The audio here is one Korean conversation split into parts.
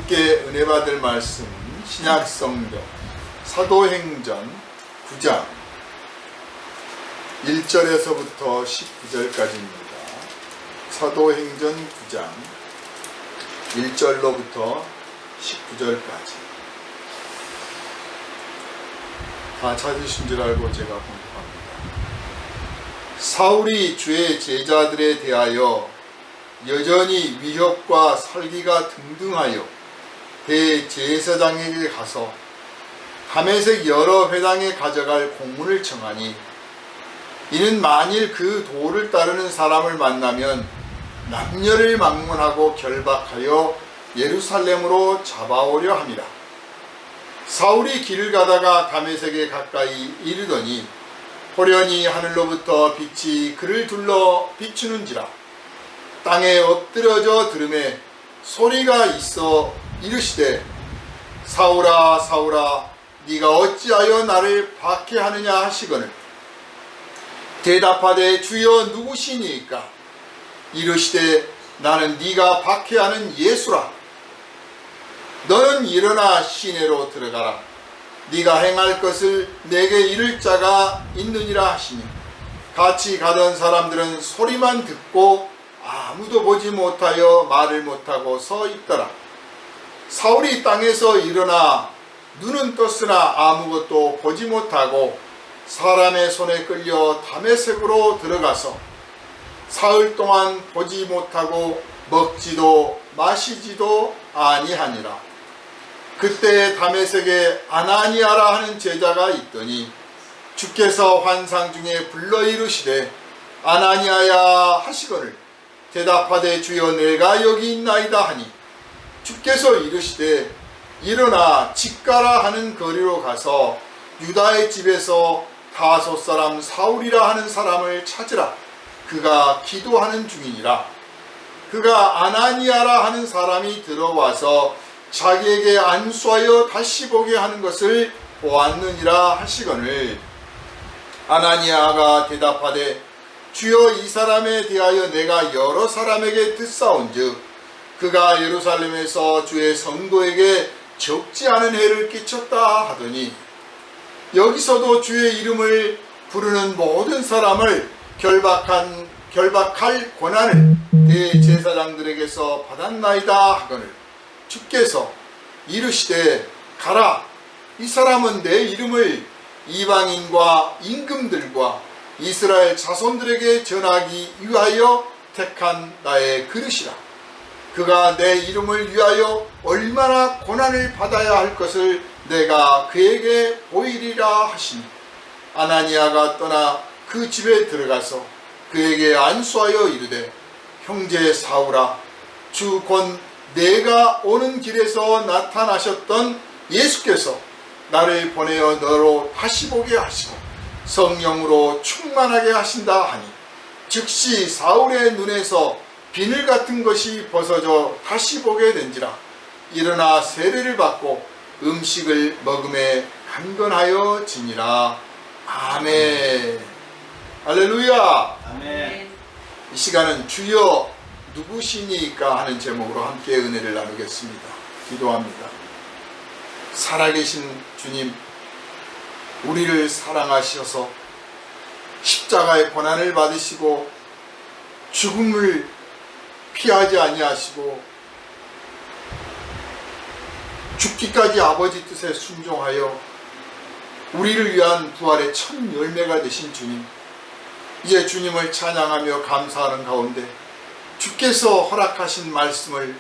함께 은혜 받을 말씀은 신약성경 사도행전 9장 1절에서부터 19절까지입니다. 사도행전 9장 1절로부터 19절까지. 다 찾으신 줄 알고 제가 공부합니다. 사울이 주의 제자들에 대하여 여전히 위협과 살기가 등등하여 대제사장에게 가서 다메섹 여러 회당에 가져갈 공문을 청하니, 이는 만일 그 도를 따르는 사람을 만나면 남녀를 막론하고 결박하여 예루살렘으로 잡아오려 함이라. 사울이 길을 가다가 다메섹에 가까이 이르더니 호련히 하늘로부터 빛이 그를 둘러 비추는지라. 땅에 엎드려져 들음에 소리가 있어 이르시되, 사울아 사울아 네가 어찌하여 나를 박해하느냐 하시거늘, 대답하되 주여 누구시니까? 이르시되 나는 네가 박해하는 예수라. 너는 일어나 시내로 들어가라. 네가 행할 것을 내게 이를 자가 있느니라 하시니, 같이 가던 사람들은 소리만 듣고 아무도 보지 못하여 말을 못하고 서 있더라. 사울이 땅에서 일어나 눈은 떴으나 아무것도 보지 못하고 사람의 손에 끌려 다메섹으로 들어가서 사흘 동안 보지 못하고 먹지도 마시지도 아니하니라. 그때 다메섹에 아나니아라 하는 제자가 있더니 주께서 환상 중에 불러 이르시되 아나니아야 하시거늘, 대답하되 주여 내가 여기 있나이다 하니, 주께서 이르시되 일어나 직가라 하는 거리로 가서 유다의 집에서 다소 사람 사울이라 하는 사람을 찾으라. 그가 기도하는 중이니라. 그가 아나니아라 하는 사람이 들어와서 자기에게 안수하여 다시 보게 하는 것을 보았느니라 하시거늘, 아나니아가 대답하되 주여 이 사람에 대하여 내가 여러 사람에게 듣사온즉 그가 예루살렘에서 주의 성도에게 적지 않은 해를 끼쳤다 하더니, 여기서도 주의 이름을 부르는 모든 사람을 결박할 권한을 대제사장들에게서 받았나이다 하거늘, 주께서 이르시되 가라. 이 사람은 내 이름을 이방인과 임금들과 이스라엘 자손들에게 전하기 위하여 택한 나의 그릇이라. 그가 내 이름을 위하여 얼마나 고난을 받아야 할 것을 내가 그에게 보이리라 하시니, 아나니아가 떠나 그 집에 들어가서 그에게 안수하여 이르되, 형제 사울아, 주 곧 내가 오는 길에서 나타나셨던 예수께서 나를 보내어 너로 다시 보게 하시고 성령으로 충만하게 하신다 하니, 즉시 사울의 눈에서 비늘 같은 것이 벗어져 다시 보게 된지라. 일어나 세례를 받고 음식을 먹음에 강건하여 지니라. 아멘. 할렐루야. 아멘. 이 시간은 주여 누구시니까 하는 제목으로 함께 은혜를 나누겠습니다. 기도합니다. 살아계신 주님, 우리를 사랑하셔서 십자가의 고난을 받으시고 죽음을 피하지 아니하시고 죽기까지 아버지 뜻에 순종하여 우리를 위한 부활의 첫 열매가 되신 주님, 이제 주님을 찬양하며 감사하는 가운데 주께서 허락하신 말씀을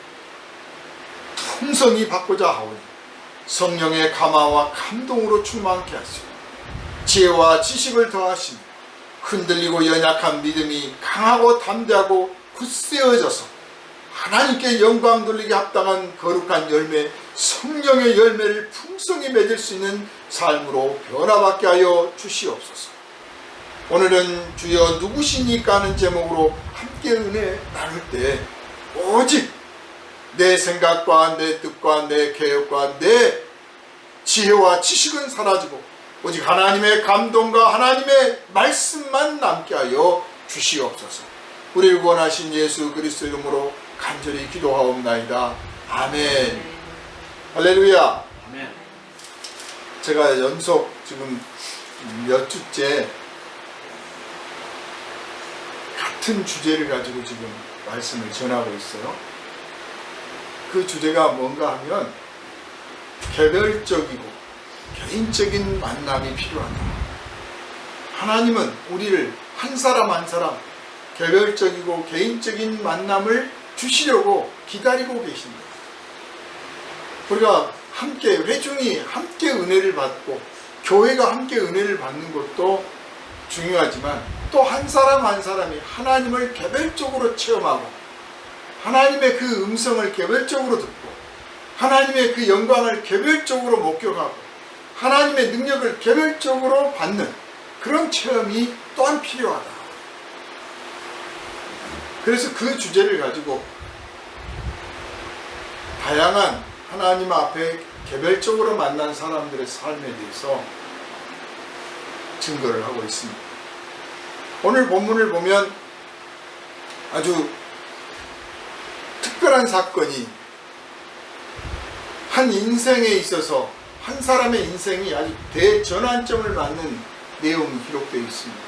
풍성히 받고자 하오니 성령의 감화와 감동으로 충만케 하시고 지혜와 지식을 더하시며 흔들리고 연약한 믿음이 강하고 담대하고 굳세어져서 하나님께 영광 돌리게 합당한 거룩한 열매, 성령의 열매를 풍성히 맺을 수 있는 삶으로 변화받게 하여 주시옵소서. 오늘은 주여 누구시니까 하는 제목으로 함께 은혜 나눌 때 오직 내 생각과 내 뜻과 내 계획과 내 지혜와 지식은 사라지고 오직 하나님의 감동과 하나님의 말씀만 남게 하여 주시옵소서. 우리를 구원하신 예수 그리스도 이름으로 간절히 기도하옵나이다. 아멘. 할렐루야. 아멘. 제가 연속 지금 몇 주째 같은 주제를 가지고 지금 말씀을 전하고 있어요. 그 주제가 뭔가 하면 개별적이고 개인적인 만남이 필요하다. 하나님은 우리를 한 사람 한 사람 개별적이고 개인적인 만남을 주시려고 기다리고 계신다. 우리가 함께 회중이 함께 은혜를 받고 교회가 함께 은혜를 받는 것도 중요하지만 또 한 사람 한 사람이 하나님을 개별적으로 체험하고 하나님의 그 음성을 개별적으로 듣고 하나님의 그 영광을 개별적으로 목격하고 하나님의 능력을 개별적으로 받는 그런 체험이 또한 필요하다. 그래서 그 주제를 가지고 다양한 하나님 앞에 개별적으로 만난 사람들의 삶에 대해서 증거를 하고 있습니다. 오늘 본문을 보면 아주 특별한 사건이 한 인생에 있어서 한 사람의 인생이 아주 대전환점을 맞는 내용이 기록되어 있습니다.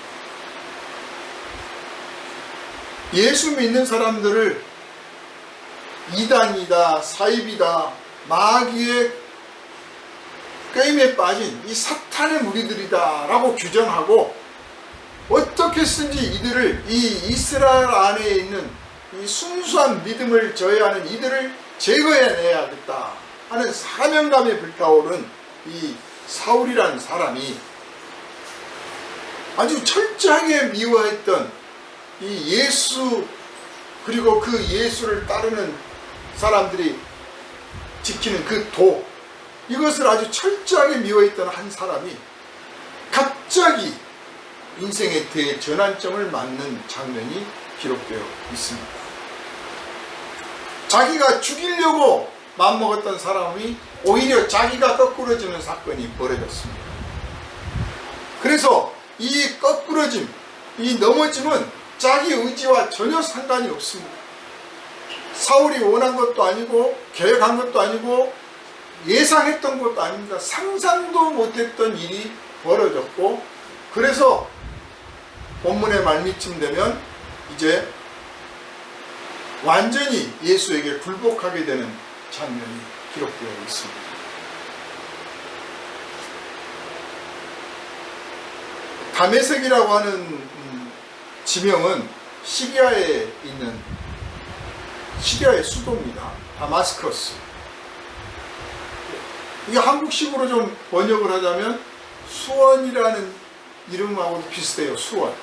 예수 믿는 사람들을 이단이다, 사입이다, 마귀의 게임에 빠진 이 사탄의 무리들이다 라고 규정하고 어떻게 쓰든지 이들을 이 이스라엘 안에 있는 이 순수한 믿음을 저해하는 이들을 제거해내야겠다 하는 사명감에 불타오른 이 사울이라는 사람이 아주 철저하게 미워했던 이 예수 그리고 그 예수를 따르는 사람들이 지키는 그 도 이것을 아주 철저하게 미워했던 한 사람이 갑자기 인생의 대전환점을 맞는 장면이 기록되어 있습니다. 자기가 죽이려고 마음먹었던 사람이 오히려 자기가 거꾸러지는 사건이 벌어졌습니다. 그래서 이 거꾸러짐, 이 넘어짐은 자기 의지와 전혀 상관이 없습니다. 사울이 원한 것도 아니고 계획한 것도 아니고 예상했던 것도 아닙니다. 상상도 못했던 일이 벌어졌고 그래서 본문의 말미쯤 되면 이제 완전히 예수에게 굴복하게 되는 장면이 기록되어 있습니다. 다메섹이라고 하는 지명은 시리아에 있는 시리아의 수도입니다. 다마스커스. 이게 한국식으로 좀 번역을 하자면 수원이라는 이름하고도 비슷해요. 수원.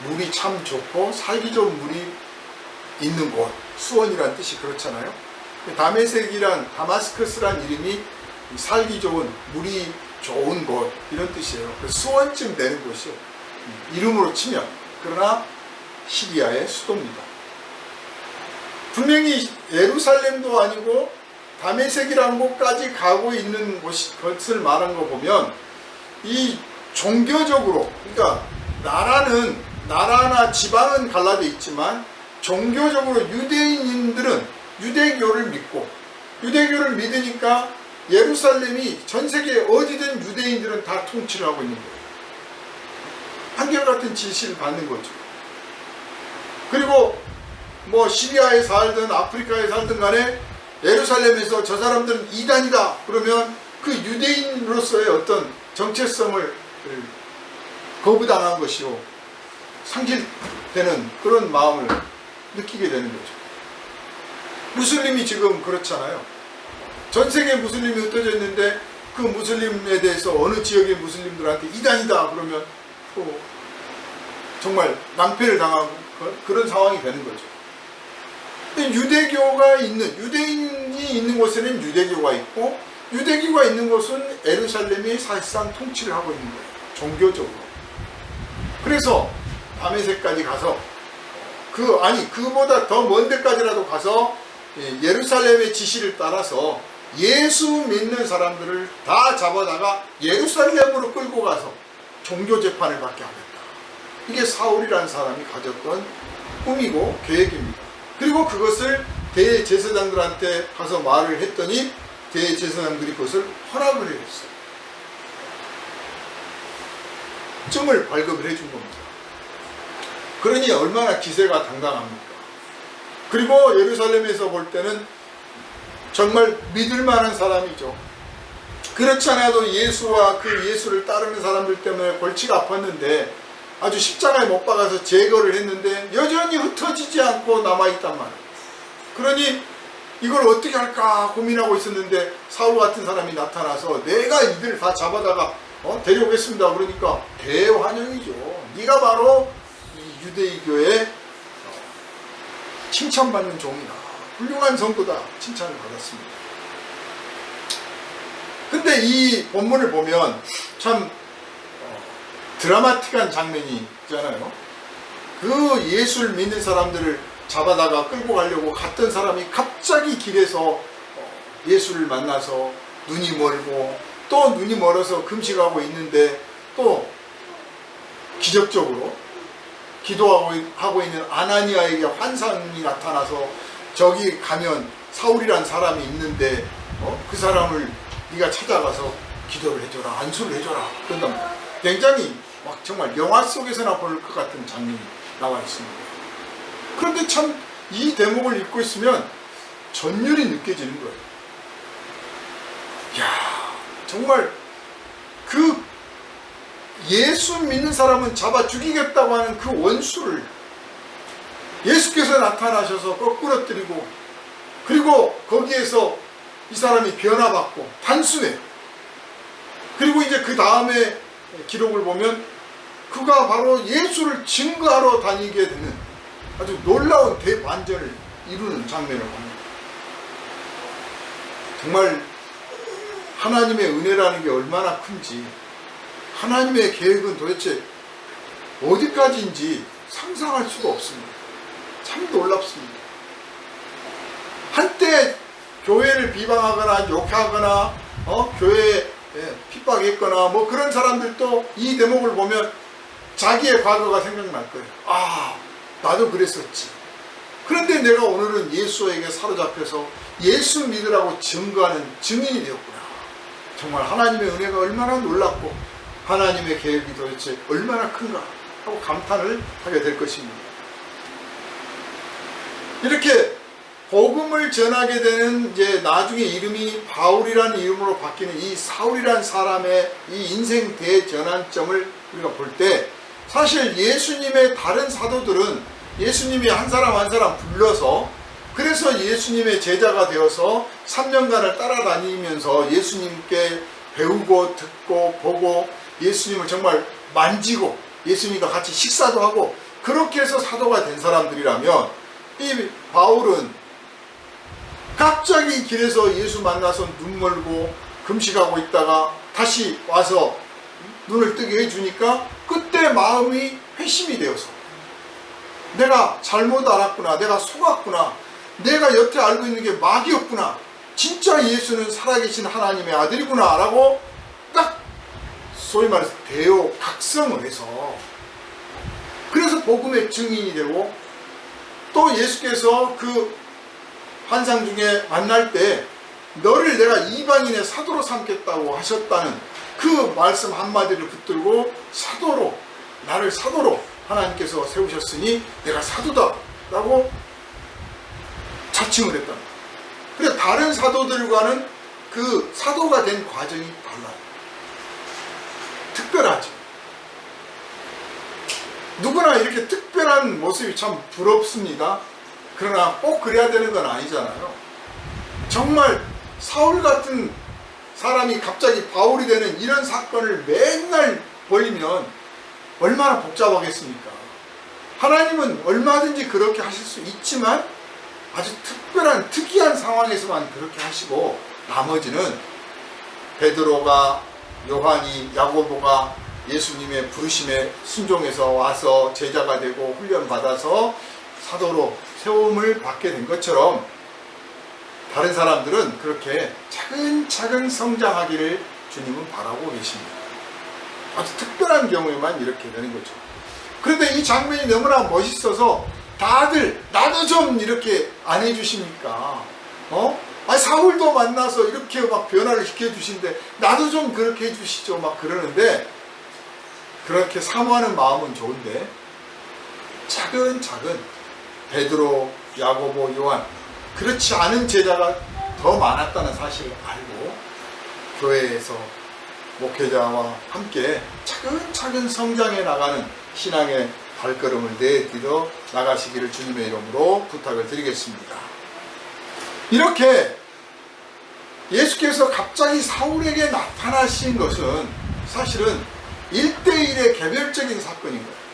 물이 참 좋고 살기 좋은 물이 있는 곳. 수원이란 뜻이 그렇잖아요. 다메섹이란 다마스커스란 이름이 살기 좋은 물이 좋은 곳 이런 뜻이에요. 수원쯤 되는 곳이요. 이름으로 치면. 그러나 시리아의 수도입니다. 분명히 예루살렘도 아니고 다메섹이라는 곳까지 가고 있는 것을 말한 거 보면 이 종교적으로 그러니까 나라나 지방은 갈라져 있지만 종교적으로 유대인들은 유대교를 믿고 유대교를 믿으니까 예루살렘이 전 세계 어디든 유대인들은 다 통치를 하고 있는 거예요. 한결같은 지시를 받는 거죠. 그리고 뭐 시리아에 살든 아프리카에 살든 간에 예루살렘에서 저 사람들은 이단이다 그러면 그 유대인으로서의 어떤 정체성을 거부당한 것이요 상실되는 그런 마음을 느끼게 되는 거죠. 무슬림이 지금 그렇잖아요. 전 세계 무슬림이 흩어져 있는데 그 무슬림에 대해서 어느 지역의 무슬림들한테 이단이다 그러면 또 정말 낭패를 당하고 그런 상황이 되는 거죠. 유대교가 있는 유대인이 있는 곳에는 유대교가 있고 유대교가 있는 곳은 예루살렘이 사실상 통치를 하고 있는 거예요. 종교적으로. 그래서 다메섹까지 가서 그보다 더 먼 데까지라도 가서 예루살렘의 지시를 따라서 예수 믿는 사람들을 다 잡아다가 예루살렘으로 끌고 가서 종교 재판을 받게 하겠다. 이게 사울이라는 사람이 가졌던 꿈이고 계획입니다. 그리고 그것을 대제사장들한테 가서 말을 했더니 대제사장들이 그것을 허락을 해줬어요. 점을 발급을 해준 겁니다. 그러니 얼마나 기세가 당당합니까? 그리고 예루살렘에서 볼 때는 정말 믿을 만한 사람이죠. 그렇지 않아도 예수와 그 예수를 따르는 사람들 때문에 골치가 아팠는데 아주 십자가에 못 박아서 제거를 했는데 여전히 흩어지지 않고 남아있단 말이에요. 그러니 이걸 어떻게 할까 고민하고 있었는데 사울 같은 사람이 나타나서 내가 이들 다 잡아다가 데려오겠습니다. 그러니까 대환영이죠. 네가 바로 이 유대교의 칭찬받는 종이다. 훌륭한 성도다. 칭찬을 받았습니다. 근데 이 본문을 보면 참 드라마틱한 장면이 있잖아요. 그 예수를 믿는 사람들을 잡아다가 끌고 가려고 갔던 사람이 갑자기 길에서 예수를 만나서 눈이 멀고 또 눈이 멀어서 금식하고 있는데 또 기적적으로 기도하고 있는 아나니아에게 환상이 나타나서 저기 가면 사울이란 사람이 있는데 그 사람을 네가 찾아가서 기도를 해줘라, 안수를 해줘라. 그런다. 굉장히 막 정말 영화 속에서나 볼 것 같은 장면이 나와 있습니다. 그런데 참 이 대목을 읽고 있으면 전율이 느껴지는 거예요. 야, 정말 그 예수 믿는 사람은 잡아 죽이겠다고 하는 그 원수를 예수께서 나타나셔서 거꾸러뜨리고 그리고 거기에서 이 사람이 변화받고 단순해. 그리고 이제 그 다음에 기록을 보면 그가 바로 예수를 증거하러 다니게 되는 아주 놀라운 대반전을 이루는 장면을 봅니다. 정말 하나님의 은혜라는 게 얼마나 큰지 하나님의 계획은 도대체 어디까지인지 상상할 수가 없습니다. 참 놀랍습니다. 한때 교회를 비방하거나 욕하거나 교회에 핍박했거나 뭐 그런 사람들도 이 대목을 보면 자기의 과거가 생각날 거예요. 아, 나도 그랬었지. 그런데 내가 오늘은 예수에게 사로잡혀서 예수 믿으라고 증거하는 증인이 되었구나. 정말 하나님의 은혜가 얼마나 놀랍고 하나님의 계획이 도대체 얼마나 큰가 하고 감탄을 하게 될 것입니다. 이렇게 복음을 전하게 되는 이제 나중에 이름이 바울이라는 이름으로 바뀌는 이 사울이라는 사람의 이 인생 대전환점을 우리가 볼 때 사실 예수님의 다른 사도들은 예수님이 한 사람 한 사람 불러서 그래서 예수님의 제자가 되어서 3년간을 따라다니면서 예수님께 배우고 듣고 보고 예수님을 정말 만지고 예수님과 같이 식사도 하고 그렇게 해서 사도가 된 사람들이라면 이 바울은 갑자기 길에서 예수 만나서 눈 멀고 금식하고 있다가 다시 와서 눈을 뜨게 해주니까 그때 마음이 회심이 되어서 내가 잘못 알았구나, 내가 속았구나, 내가 여태 알고 있는 게 마귀였구나, 진짜 예수는 살아계신 하나님의 아들이구나 라고 딱 소위 말해서 대오 각성을 해서 그래서 복음의 증인이 되고 또 예수께서 그 환상 중에 만날 때 너를 내가 이방인의 사도로 삼겠다고 하셨다는 그 말씀 한마디를 붙들고 사도로 나를 사도로 하나님께서 세우셨으니 내가 사도다 라고 자칭을 했답니다. 그래서 다른 사도들과는 그 사도가 된 과정이 달라요. 특별하죠. 누구나 이렇게 특별한 모습이 참 부럽습니다. 그러나 꼭 그래야 되는 건 아니잖아요. 정말 사울 같은 사람이 갑자기 바울이 되는 이런 사건을 맨날 벌이면 얼마나 복잡하겠습니까? 하나님은 얼마든지 그렇게 하실 수 있지만 아주 특별한 특이한 상황에서만 그렇게 하시고 나머지는 베드로가 요한이 야고보가 예수님의 부르심에 순종해서 와서 제자가 되고 훈련받아서 사도로 세움을 받게 된 것처럼 다른 사람들은 그렇게 차근차근 성장하기를 주님은 바라고 계십니다. 아주 특별한 경우에만 이렇게 되는 거죠. 그런데 이 장면이 너무나 멋있어서 다들 나도 좀 이렇게 안 해주십니까? 사울도 만나서 이렇게 막 변화를 시켜주신데 나도 좀 그렇게 해주시죠 막 그러는데, 그렇게 사모하는 마음은 좋은데 차근차근 베드로, 야고보, 요한, 그렇지 않은 제자가 더 많았다는 사실을 알고 교회에서 목회자와 함께 차근차근 성장해 나가는 신앙의 발걸음을 내딛어 나가시기를 주님의 이름으로 부탁을 드리겠습니다. 이렇게 예수께서 갑자기 사울에게 나타나신 것은 사실은 1대1의 개별적인 사건인 거예요.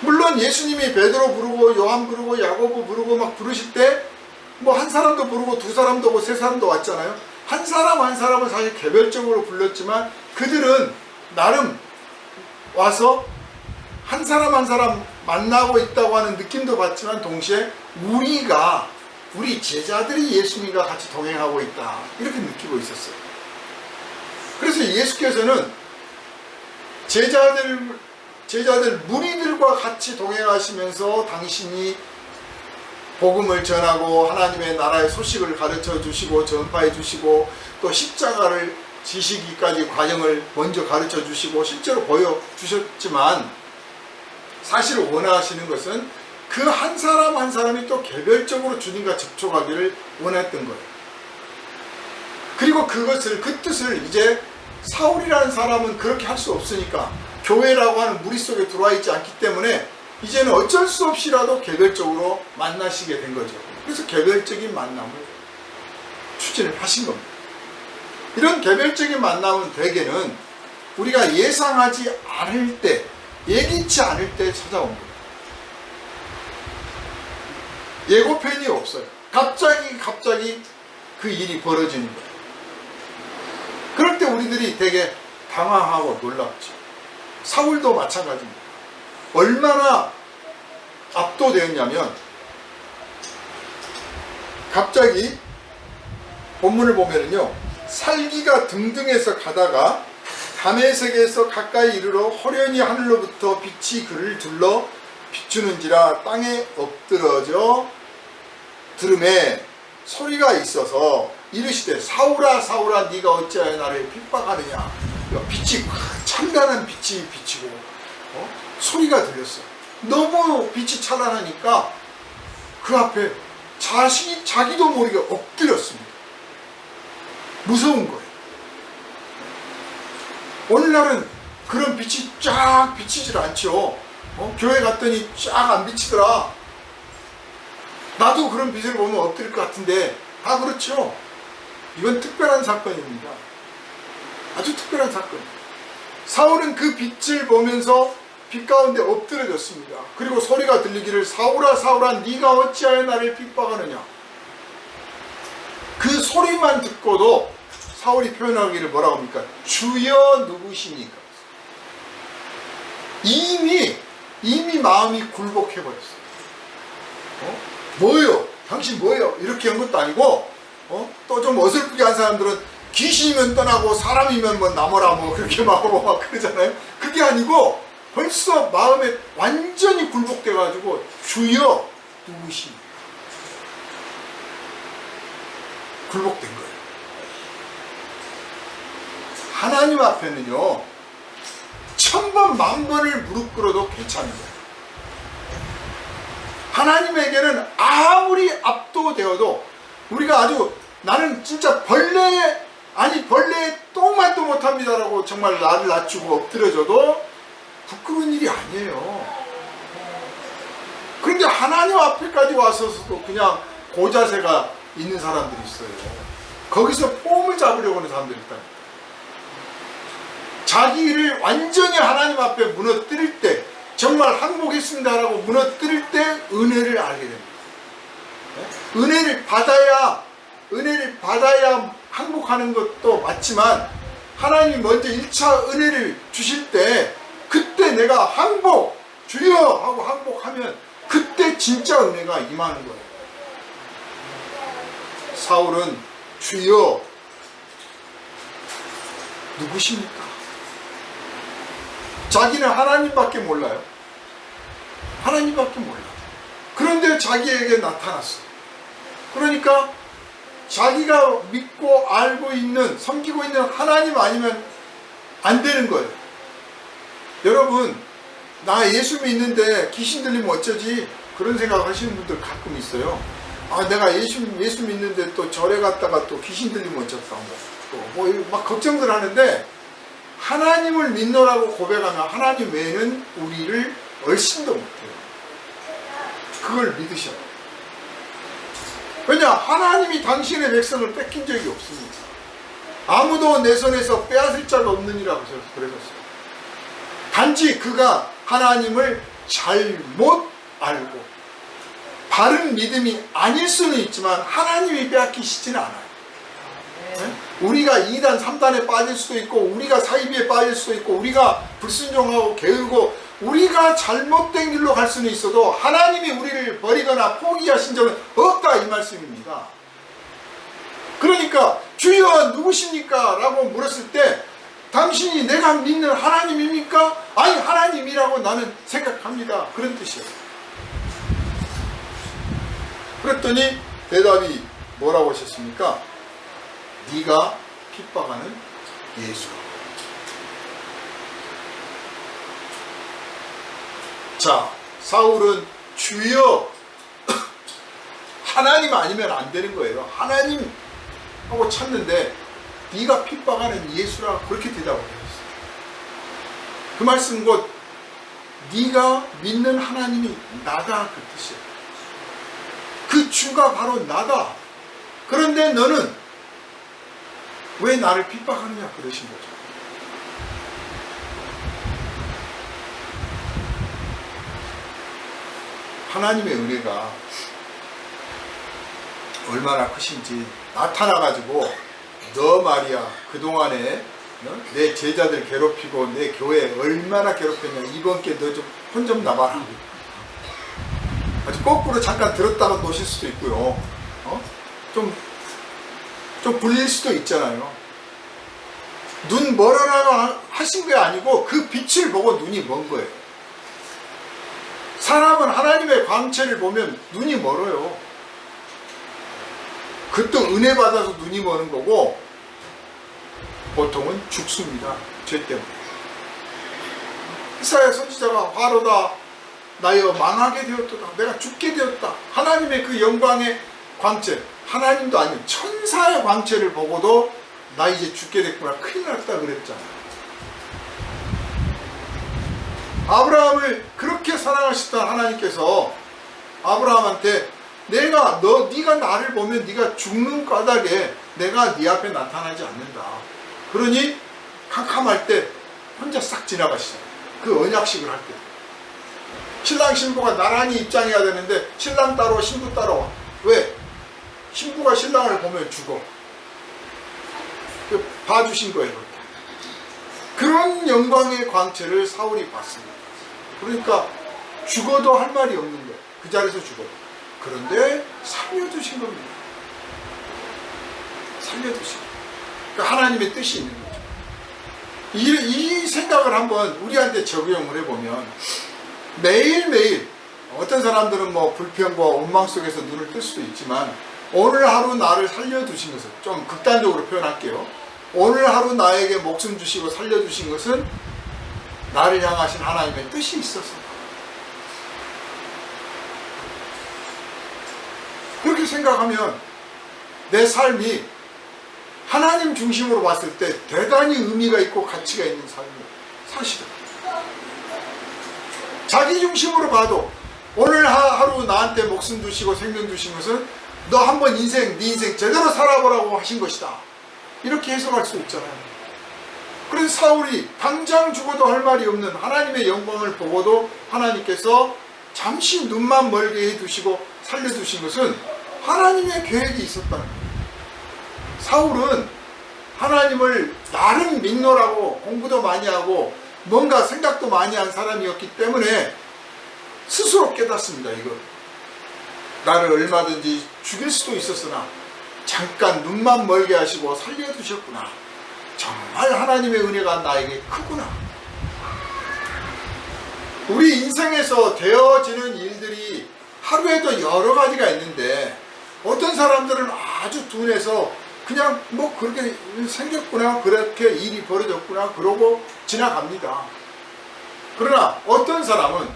물론 예수님이 베드로 부르고 요한 부르고 야고보 부르고 막 부르실 때 뭐 한 사람도 부르고 두 사람도 오고 세 사람도 왔잖아요. 한 사람 한 사람은 사실 개별적으로 불렀지만 그들은 나름 와서 한 사람 한 사람 만나고 있다고 하는 느낌도 받지만 동시에 우리 제자들이 예수님과 같이 동행하고 있다 이렇게 느끼고 있었어요. 그래서 예수께서는 제자들 무리들과 같이 동행하시면서 당신이 복음을 전하고 하나님의 나라의 소식을 가르쳐 주시고 전파해 주시고 또 십자가를 지시기까지 과정을 먼저 가르쳐 주시고 실제로 보여주셨지만, 사실 원하시는 것은 그 한 사람 한 사람이 또 개별적으로 주님과 접촉하기를 원했던 거예요. 그리고 그 뜻을 이제 사울이라는 사람은 그렇게 할 수 없으니까, 교회라고 하는 무리 속에 들어와 있지 않기 때문에 이제는 어쩔 수 없이라도 개별적으로 만나시게 된 거죠. 그래서 개별적인 만남을 추진을 하신 겁니다. 이런 개별적인 만남은 대개는 우리가 예상하지 않을 때, 예기치 않을 때 찾아온 겁니다. 예고편이 없어요. 갑자기 그 일이 벌어지는 거예요. 그럴 때 우리들이 되게 당황하고 놀랍죠. 사울도 마찬가지입니다. 얼마나 압도되었냐면, 갑자기 본문을 보면은요, 살기가 등등해서 가다가 다메섹에서 가까이 이르러 호련히 하늘로부터 빛이 그를 둘러 비추는지라 땅에 엎드러져 들음에 소리가 있어서 이르시되 사울아 사울아 네가 어찌하여 나를 핍박하느냐. 빛이 찬란한 빛이 비치고 소리가 들렸어요. 너무 빛이 찬란하니까 그 앞에 자기도 모르게 엎드렸습니다. 무서운 거예요. 오늘날은 그런 빛이 쫙 비치질 않죠. 교회 갔더니 쫙 안 비치더라. 나도 그런 빛을 보면 엎드릴 것 같은데 다 그렇죠. 이건 특별한 사건입니다. 아주 특별한 사건. 사울은 그 빛을 보면서 빛 가운데 엎드려졌습니다. 그리고 소리가 들리기를 사울아 사울아 네가 어찌하여 나를 핍박하느냐. 그 소리만 듣고도 사울이 표현하기를 뭐라고 합니까? 주여 누구시니까. 이미 마음이 굴복해버렸어요. 뭐예요? 당신 뭐예요? 이렇게 한 것도 아니고, 또 좀 어설프게 한 사람들은 귀신이면 떠나고 사람이면 뭐 나머라 뭐 그렇게 막 그러잖아요. 그게 아니고 벌써 마음에 완전히 굴복돼가지고 주여 누구시니까. 굴복된 거예요. 하나님 앞에는요, 1000번 10,000번을 무릎 꿇어도 괜찮은데, 하나님에게는 아무리 압도되어도 우리가 아주 나는 진짜 벌레의 똥맛도 못합니다라고 정말 나를 낮추고 엎드려져도 부끄러운 일이 아니에요. 그런데 하나님 앞에까지 와서도 그냥 고자세가 있는 사람들이 있어요. 거기서 폼을 잡으려고 하는 사람들이 있다니까. 자기를 완전히 하나님 앞에 무너뜨릴 때, 정말 항복했습니다라고 무너뜨릴 때 은혜를 알게 됩니다. 은혜를 받아야 항복하는 것도 맞지만, 하나님이 먼저 1차 은혜를 주실 때 그때 내가 항복, 주여 하고 항복하면 그때 진짜 은혜가 임하는 거예요. 사울은 주여 누구십니까? 자기는 하나님밖에 몰라요. 하나님밖에 몰라. 그런데 자기에게 나타났어. 그러니까 자기가 믿고 알고 있는, 섬기고 있는 하나님 아니면 안 되는 거예요. 여러분, 나 예수 믿는데 귀신 들리면 어쩌지? 그런 생각 하시는 분들 가끔 있어요. 아, 내가 예수 믿는데 또 절에 갔다가 또 귀신 들리면 어쩌다, 막 걱정들 하는데, 하나님을 믿노라고 고백하면 하나님 외에는 우리를 얼씬도 못해요. 그걸 믿으셔요. 왜냐? 하나님이 당신의 백성을 뺏긴 적이 없습니다. 아무도 내 손에서 빼앗을 자가 없느니라고 그러셨어요. 단지 그가 하나님을 잘못 알고 바른 믿음이 아닐 수는 있지만 하나님이 빼앗기시지는 않아요. 네? 우리가 2단, 3단에 빠질 수도 있고, 우리가 사이비에 빠질 수도 있고, 우리가 불순종하고 게으르고, 우리가 잘못된 길로 갈 수는 있어도 하나님이 우리를 버리거나 포기하신 적은 없다, 이 말씀입니다. 그러니까 주여 누구십니까? 라고 물었을 때 당신이 내가 믿는 하나님입니까? 아니, 하나님이라고 나는 생각합니다. 그런 뜻이에요. 그랬더니 대답이 뭐라고 하셨습니까? 네가 핍박하는 예수. 자, 사울은 주여 하나님 아니면 안 되는 거예요. 하나님 하고 찾는데 네가 핍박하는 예수라 그렇게 대답을 했어요. 그 말씀 곧 네가 믿는 하나님이 나다, 그 뜻이에요. 그 주가 바로 나다. 그런데 너는 왜 나를 핍박하느냐 그러신 거죠. 하나님의 은혜가 얼마나 크신지 나타나가지고, 너 말이야 그동안에 내 제자들 괴롭히고 내 교회 얼마나 괴롭혔냐, 이번 게 너 좀 혼 좀 나봐라. 아주 거꾸로 잠깐 들었다가 놓으실 수도 있고요. 좀 불릴 수도 있잖아요. 눈 멀어라 하신 게 아니고 그 빛을 보고 눈이 먼 거예요. 사람은 하나님의 광채를 보면 눈이 멀어요. 그것도 은혜 받아서 눈이 머는 거고, 보통은 죽습니다. 죄 때문에. 이사야 선지자가 화로다 나여 망하게 되었도다, 내가 죽게 되었다. 하나님의 그 영광의 광채, 하나님도 아닌 천사의 광채를 보고도 나 이제 죽게 됐구나, 큰일 났다 그랬잖아요. 아브라함을 그렇게 사랑하셨던 하나님께서 아브라함한테 네가 나를 보면 네가 죽는 까닭에 내가 네 앞에 나타나지 않는다. 그러니 캄캄할 때 혼자 싹 지나가시잖아요. 그 언약식을 할 때. 신랑 신부가 나란히 입장해야 되는데 신랑 따로 신부 따로 와. 왜? 신부가 신랑을 보면 죽어. 봐주신 거예요. 그런 영광의 광채를 사울이 봤습니다. 그러니까 죽어도 할 말이 없는 거예요. 그 자리에서 죽어도. 그런데 살려두신 겁니다. 살려두신 거예요. 그러니까 하나님의 뜻이 있는 거죠. 이 생각을 한번 우리한테 적용을 해보면, 매일매일 어떤 사람들은 뭐 불평과 원망 속에서 눈을 뜰 수도 있지만, 오늘 하루 나를 살려두신 것은, 좀 극단적으로 표현할게요. 오늘 하루 나에게 목숨 주시고 살려주신 것은 나를 향하신 하나님의 뜻이 있어서. 그렇게 생각하면 내 삶이 하나님 중심으로 봤을 때 대단히 의미가 있고 가치가 있는 삶이에요. 사실은. 자기 중심으로 봐도 오늘 하루 나한테 목숨 두시고 생명 주신 것은 너 한번 네 인생 제대로 살아보라고 하신 것이다. 이렇게 해석할 수 있잖아요. 그래서 사울이 당장 죽어도 할 말이 없는 하나님의 영광을 보고도 하나님께서 잠시 눈만 멀게 해두시고 살려두신 것은 하나님의 계획이 있었다는 거예요. 사울은 하나님을 나름 믿노라고 공부도 많이 하고 뭔가 생각도 많이 한 사람이었기 때문에 스스로 깨닫습니다. 이거 나를 얼마든지 죽일 수도 있었으나 잠깐 눈만 멀게 하시고 살려두셨구나. 정말 하나님의 은혜가 나에게 크구나. 우리 인생에서 되어지는 일들이 하루에도 여러 가지가 있는데 어떤 사람들은 아주 둔해서 그냥 뭐 그렇게 생겼구나, 그렇게 일이 벌어졌구나 그러고 지나갑니다. 그러나 어떤 사람은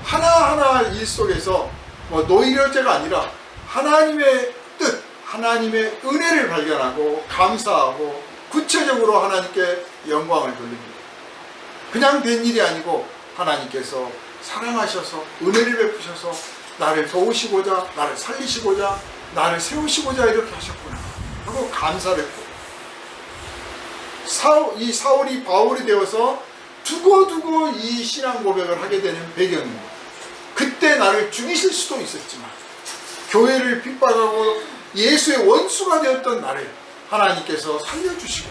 하나하나 일 속에서 뭐 노이로제가 아니라 하나님의 뜻, 하나님의 은혜를 발견하고 감사하고 구체적으로 하나님께 영광을 돌립니다. 그냥 된 일이 아니고 하나님께서 사랑하셔서 은혜를 베푸셔서 나를 도우시고자, 나를 살리시고자, 나를 세우시고자 이렇게 하셨구나 하고 감사했고, 이 사울이 바울이 되어서 두고두고 이 신앙 고백을 하게 되는 배경입니다. 그때 나를 죽이실 수도 있었지만 교회를 핍박하고 예수의 원수가 되었던 나를 하나님께서 살려주시고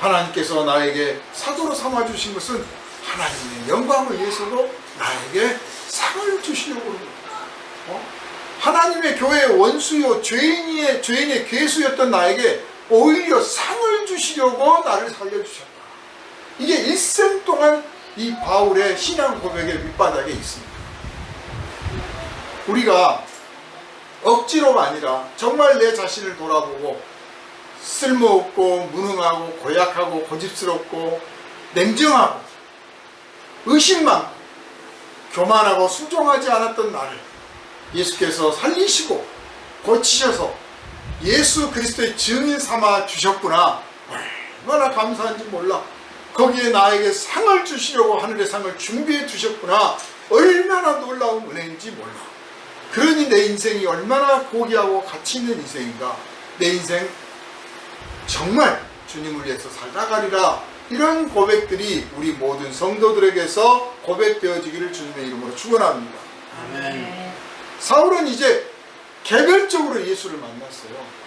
하나님께서 나에게 사도로 삼아주신 것은 하나님의 영광을 위해서도 나에게 상을 주시려고 합니다. 하나님의 교회의 원수요 죄인의 괴수였던 나에게 오히려 상을 주시려고 나를 살려주셨다. 이게 일생 동안 이 바울의 신앙 고백의 밑바닥에 있습니다. 우리가 억지로가 아니라 정말 내 자신을 돌아보고 쓸모없고 무능하고 고약하고 고집스럽고 냉정하고 의심 많고 교만하고 순종하지 않았던 나를 예수께서 살리시고 고치셔서 예수 그리스도의 증인 삼아 주셨구나. 얼마나 감사한지 몰라. 거기에 나에게 상을 주시려고 하늘의 상을 준비해 주셨구나. 얼마나 놀라운 은혜인지 몰라. 그러니 내 인생이 얼마나 고귀하고 가치 있는 인생인가. 내 인생 정말 주님을 위해서 살아가리라. 이런 고백들이 우리 모든 성도들에게서 고백되어지기를 주님의 이름으로 축원합니다. 아멘. 사울은 이제 개별적으로 예수를 만났어요.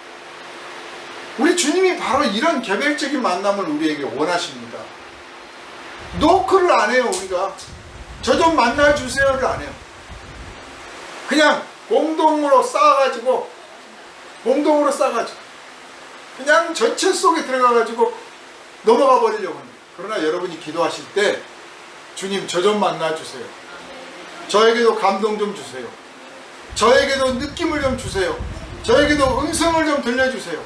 우리 주님이 바로 이런 개별적인 만남을 우리에게 원하십니다. 노크를 안 해요. 우리가 저 좀 만나주세요를 안 해요. 그냥 공동으로 쌓아가지고 그냥 전체 속에 들어가가지고 넘어가 버리려고 합니다. 그러나 여러분이 기도하실 때 주님 저 좀 만나주세요. 저에게도 감동 좀 주세요. 저에게도 느낌을 좀 주세요. 저에게도 음성을 좀 들려주세요.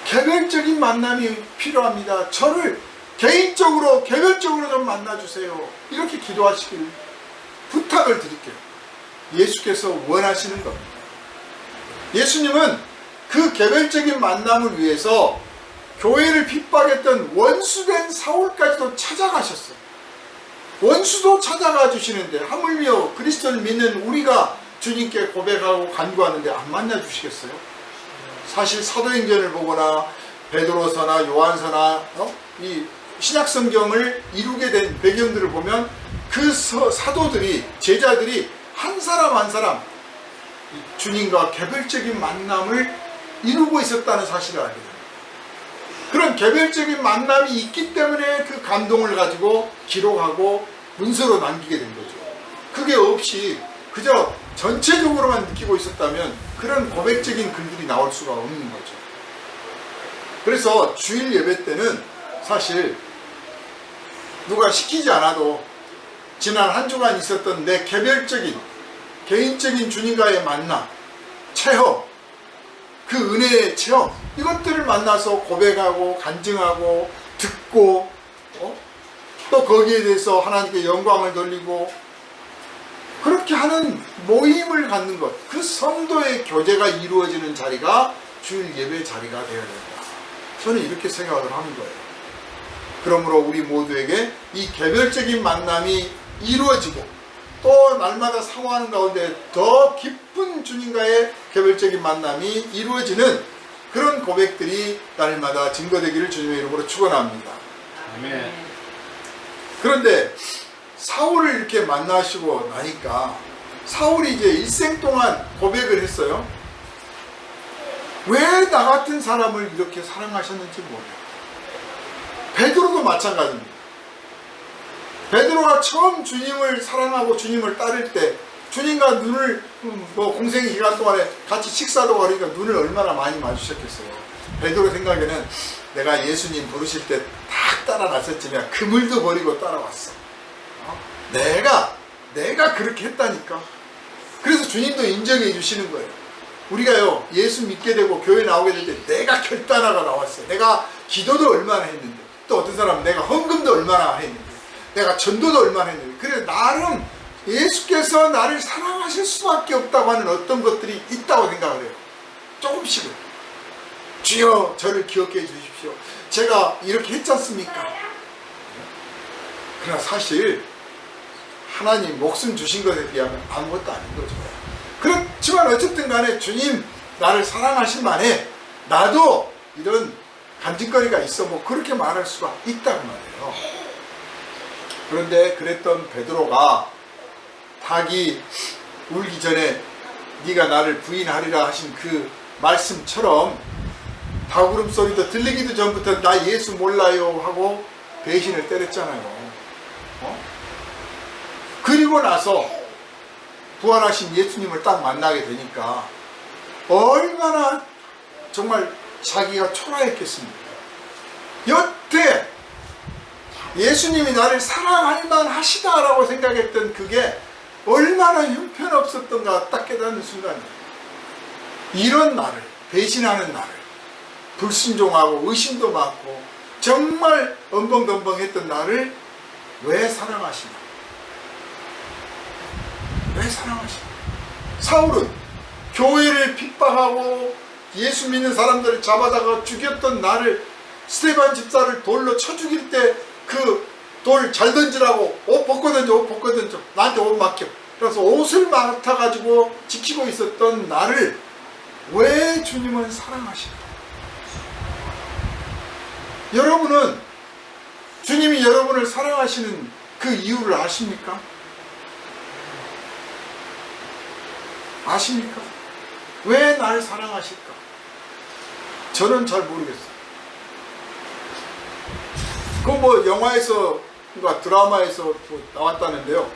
개별적인 만남이 필요합니다. 저를 개인적으로 개별적으로 좀 만나주세요. 이렇게 기도하시길 부탁을 드릴게요. 예수께서 원하시는 겁니다. 예수님은 그 개별적인 만남을 위해서 교회를 핍박했던 원수된 사울까지도 찾아가셨어요. 원수도 찾아가 주시는데 하물며 그리스도를 믿는 우리가 주님께 고백하고 간구하는데 안 만나 주시겠어요? 사실 사도행전을 보거나 베드로서나 요한서나 이 신약성경을 이루게 된 배경들을 보면 그 사도들이, 제자들이 한 사람 한 사람 주님과 개별적인 만남을 이루고 있었다는 사실을 알게 됩니다. 그런 개별적인 만남이 있기 때문에 그 감동을 가지고 기록하고 문서로 남기게 된 거죠. 그게 없이 그저 전체적으로만 느끼고 있었다면 그런 고백적인 글들이 나올 수가 없는 거죠. 그래서 주일 예배 때는 사실 누가 시키지 않아도 지난 한 주간 있었던 내 개인적인 주님과의 만남, 체험, 그 은혜의 체험, 이것들을 만나서 고백하고 간증하고 듣고 또 거기에 대해서 하나님께 영광을 돌리고 그렇게 하는 모임을 갖는 것, 그 성도의 교제가 이루어지는 자리가 주일 예배 자리가 되어야 된다. 저는 이렇게 생각을 하는 거예요. 그러므로 우리 모두에게 이 개별적인 만남이 이루어지고 또 날마다 상호하는 가운데 더 깊은 주님과의 개별적인 만남이 이루어지는 그런 고백들이 날마다 증거되기를 주님의 이름으로 축원합니다. 아멘. 그런데 사울을 이렇게 만나시고 나니까 사울이 이제 일생 동안 고백을 했어요. 왜 나 같은 사람을 이렇게 사랑하셨는지 모르겠어요. 베드로도 마찬가지입니다. 베드로가 처음 주님을 사랑하고 주님을 따를 때 주님과 눈을 공생 기간 동안에 같이 식사도 하니까 눈을 얼마나 많이 마주쳤겠어요. 베드로 생각에는 내가 예수님 부르실 때 딱 따라 나섰지만 그물도 버리고 따라왔어. 내가 그렇게 했다니까. 그래서 주님도 인정해 주시는 거예요. 우리가요, 예수 믿게 되고 교회 나오게 될 때 내가 결단하고 나왔어요. 내가 기도도 얼마나 했는데, 또 어떤 사람은 내가 헌금도 얼마나 했는데, 내가 전도도 얼마나 했는데, 그래 나름 예수께서 나를 사랑하실 수밖에 없다고 하는 어떤 것들이 있다고 생각을 해요. 조금씩은. 주여 저를 기억해 주십시오. 제가 이렇게 했지 않습니까? 그러나 사실 하나님 목숨 주신 것에 비하면 아무것도 아닌 거죠. 그렇지만 어쨌든 간에 주님 나를 사랑하신 만에 나도 이런 간증거리가 있어 뭐 그렇게 말할 수가 있다고 말해요. 그런데 그랬던 베드로가 닭이 울기 전에 네가 나를 부인하리라 하신 그 말씀처럼 닭 울음소리도 들리기도 전부터 나 예수 몰라요 하고 배신을 때렸잖아요. 그리고 나서 부활하신 예수님을 딱 만나게 되니까 얼마나 정말 자기가 초라했겠습니까? 여태 예수님이 나를 사랑할 만하시다라고 생각했던 그게 얼마나 형편없었던가 딱 깨닫는 순간이에요. 이런 나를, 배신하는 나를, 불순종하고 의심도 많고 정말 엄벙덤벙했던 나를 왜 사랑하시나? 왜 사랑하시나? 사울은 교회를 핍박하고 예수 믿는 사람들을 잡아다가 죽였던 나를, 스데반 집사를 돌로 쳐 죽일 때 그 돌 잘 던지라고 옷 벗고 던져, 옷 벗고 던져, 나한테 옷 맡겨. 그래서 옷을 맡아가지고 지키고 있었던 나를 왜 주님은 사랑하시나? 여러분은 주님이 여러분을 사랑하시는 그 이유를 아십니까? 아십니까? 왜 날 사랑하실까? 저는 잘 모르겠어요. 그 뭐 영화에서, 그러니까 드라마에서 뭐 나왔다는데요.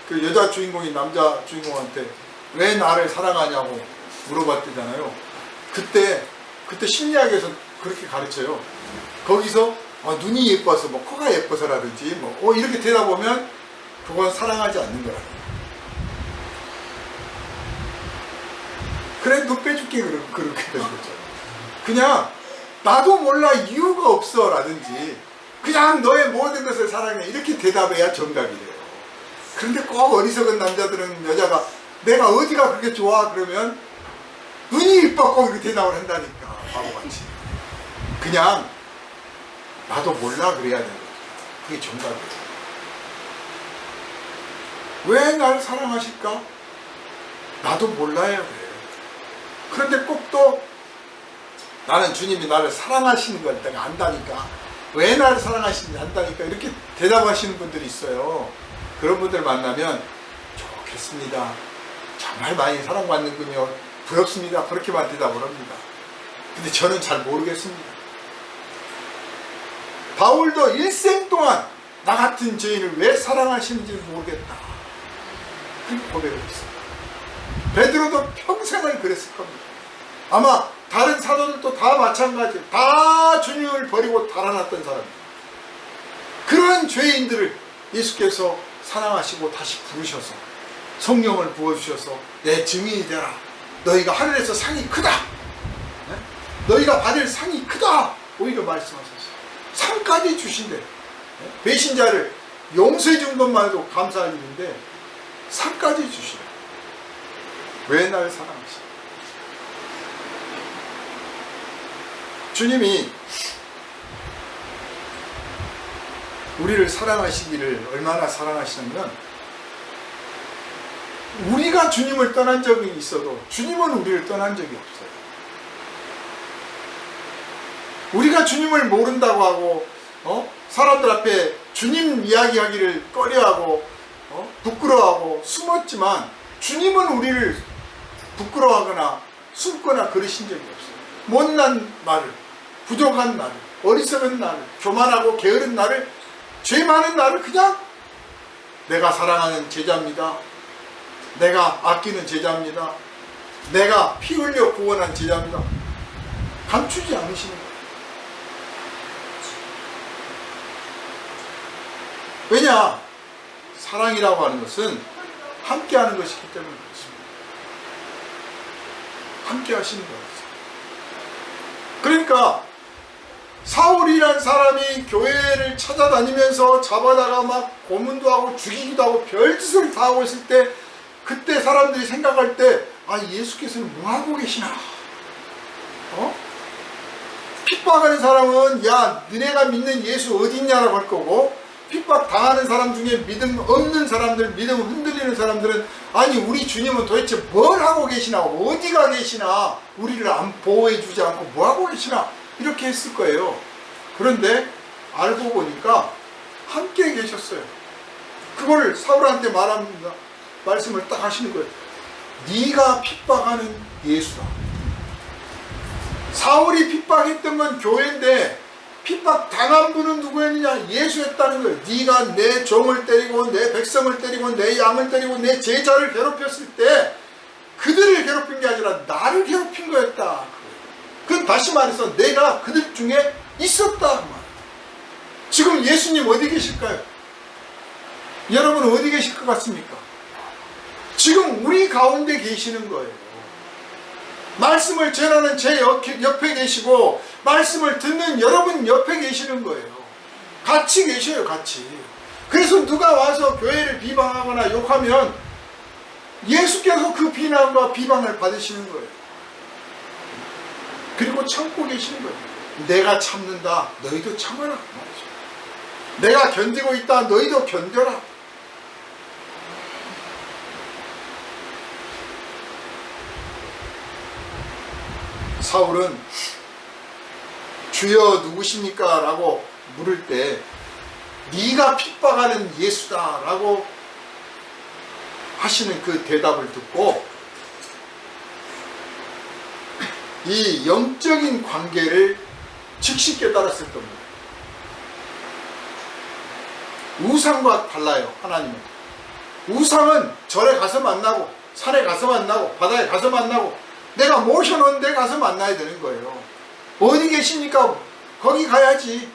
그 여자 주인공이 남자 주인공한테 왜 나를 사랑하냐고 물어봤대잖아요. 그때 심리학에서 그렇게 가르쳐요. 거기서 눈이 예뻐서, 뭐 코가 예뻐서라든지 뭐 이렇게 되다 보면 그건 사랑하지 않는 거라. 그래 눈 빼줄게 그렇게 된 거죠. 그냥 나도 몰라 이유가 없어 라든지 그냥 너의 모든 것을 사랑해 이렇게 대답해야 정답이래요. 그런데 꼭 어리석은 남자들은 여자가 내가 어디가 그렇게 좋아 그러면 눈이 이뻐 꼭 이렇게 대답을 한다니까 바보같이. 그냥 나도 몰라 그래야 되는 거죠. 그게 정답이에요. 왜 날 사랑하실까? 나도 몰라야 돼요. 그런데 꼭 또 나는 주님이 나를 사랑하시는 걸 내가 안다니까, 왜 나를 사랑하시는지 안다니까 이렇게 대답하시는 분들이 있어요. 그런 분들 만나면 좋겠습니다, 정말 많이 사랑받는군요, 부럽습니다, 그렇게만 대답을 합니다. 근데 저는 잘 모르겠습니다. 바울도 일생 동안 나 같은 죄인을 왜 사랑하시는지 모르겠다 그렇게 고백을 했어요. 베드로도 평생을 그랬을 겁니다. 아마 다른 사도들도 다 마찬가지예요. 다 주님을 버리고 달아났던 사람입니다. 그런 죄인들을 예수께서 사랑하시고 다시 부르셔서 성령을 부어주셔서 내 증인이 되라, 너희가 하늘에서 상이 크다, 너희가 받을 상이 크다 오히려 말씀하셨어요. 상까지 주신대. 배신자를 용서해 준 것만 해도 감사할 일인데 상까지 주시래. 왜 날 사랑하시나? 주님이 우리를 사랑하시기를 얼마나 사랑하시냐면, 우리가 주님을 떠난 적이 있어도 주님은 우리를 떠난 적이 없어요. 우리가 주님을 모른다고 하고 사람들 앞에 주님 이야기하기를 꺼려하고 부끄러워하고 숨었지만 주님은 우리를 부끄러워하거나 숨거나 그러신 적이 없어요. 못난 나를, 부족한 나를, 어리석은 나를, 교만하고 게으른 나를, 죄 많은 나를 그냥 내가 사랑하는 제자입니다, 내가 아끼는 제자입니다, 내가 피 흘려 구원한 제자입니다 감추지 않으시는 거예요. 왜냐? 사랑이라고 하는 것은 함께하는 것이기 때문에 그렇습니다. 함께 하시는 거예요. 그러니까 사울이란 사람이 교회를 찾아다니면서 잡아다가 막 고문도 하고 죽이기도 하고 별짓을 다 하고 있을 때, 그때 사람들이 생각할 때, 아, 예수께서는 뭐하고 계시나? 핍박하는 사람은 야, 너네가 믿는 예수 어디 있냐라고 할 거고, 핍박 당하는 사람 중에 믿음 없는 사람들, 믿음 흔들리는 사람들은 아니, 우리 주님은 도대체 뭘 하고 계시나, 어디가 계시나, 우리를 안 보호해 주지 않고 뭐 하고 계시나, 이렇게 했을 거예요. 그런데 알고 보니까 함께 계셨어요. 그걸 사울한테 말합니다. 말씀을 딱 하시는 거예요. 네가 핍박하는 예수다. 사울이 핍박했던 건 교회인데 핍박 당한 분은 누구였느냐? 예수였다는 거예요. 네가 내 종을 때리고 내 백성을 때리고 내 양을 때리고 내 제자를 괴롭혔을 때 그들을 괴롭힌 게 아니라 나를 괴롭힌 거였다. 그건 다시 말해서 내가 그들 중에 있었다. 지금 예수님 어디 계실까요? 여러분 어디 계실 것 같습니까? 지금 우리 가운데 계시는 거예요. 말씀을 전하는 제 옆에 계시고 말씀을 듣는 여러분 옆에 계시는 거예요. 같이 계셔요, 같이. 그래서 누가 와서 교회를 비방하거나 욕하면 예수께서 그 비난과 비방을 받으시는 거예요. 그리고 참고 계시는 거예요. 내가 참는다, 너희도 참아라. 내가 견디고 있다, 너희도 견뎌라. 사울은 주여 누구십니까? 라고 물을 때 네가 핍박하는 예수다 라고 하시는 그 대답을 듣고 이 영적인 관계를 즉시 깨달았을 겁니다. 우상과 달라요. 하나님은 우상은 절에 가서 만나고 산에 가서 만나고 바다에 가서 만나고 내가 모셔놓은 데 가서 만나야 되는 거예요. 어디 계십니까? 거기 가야지.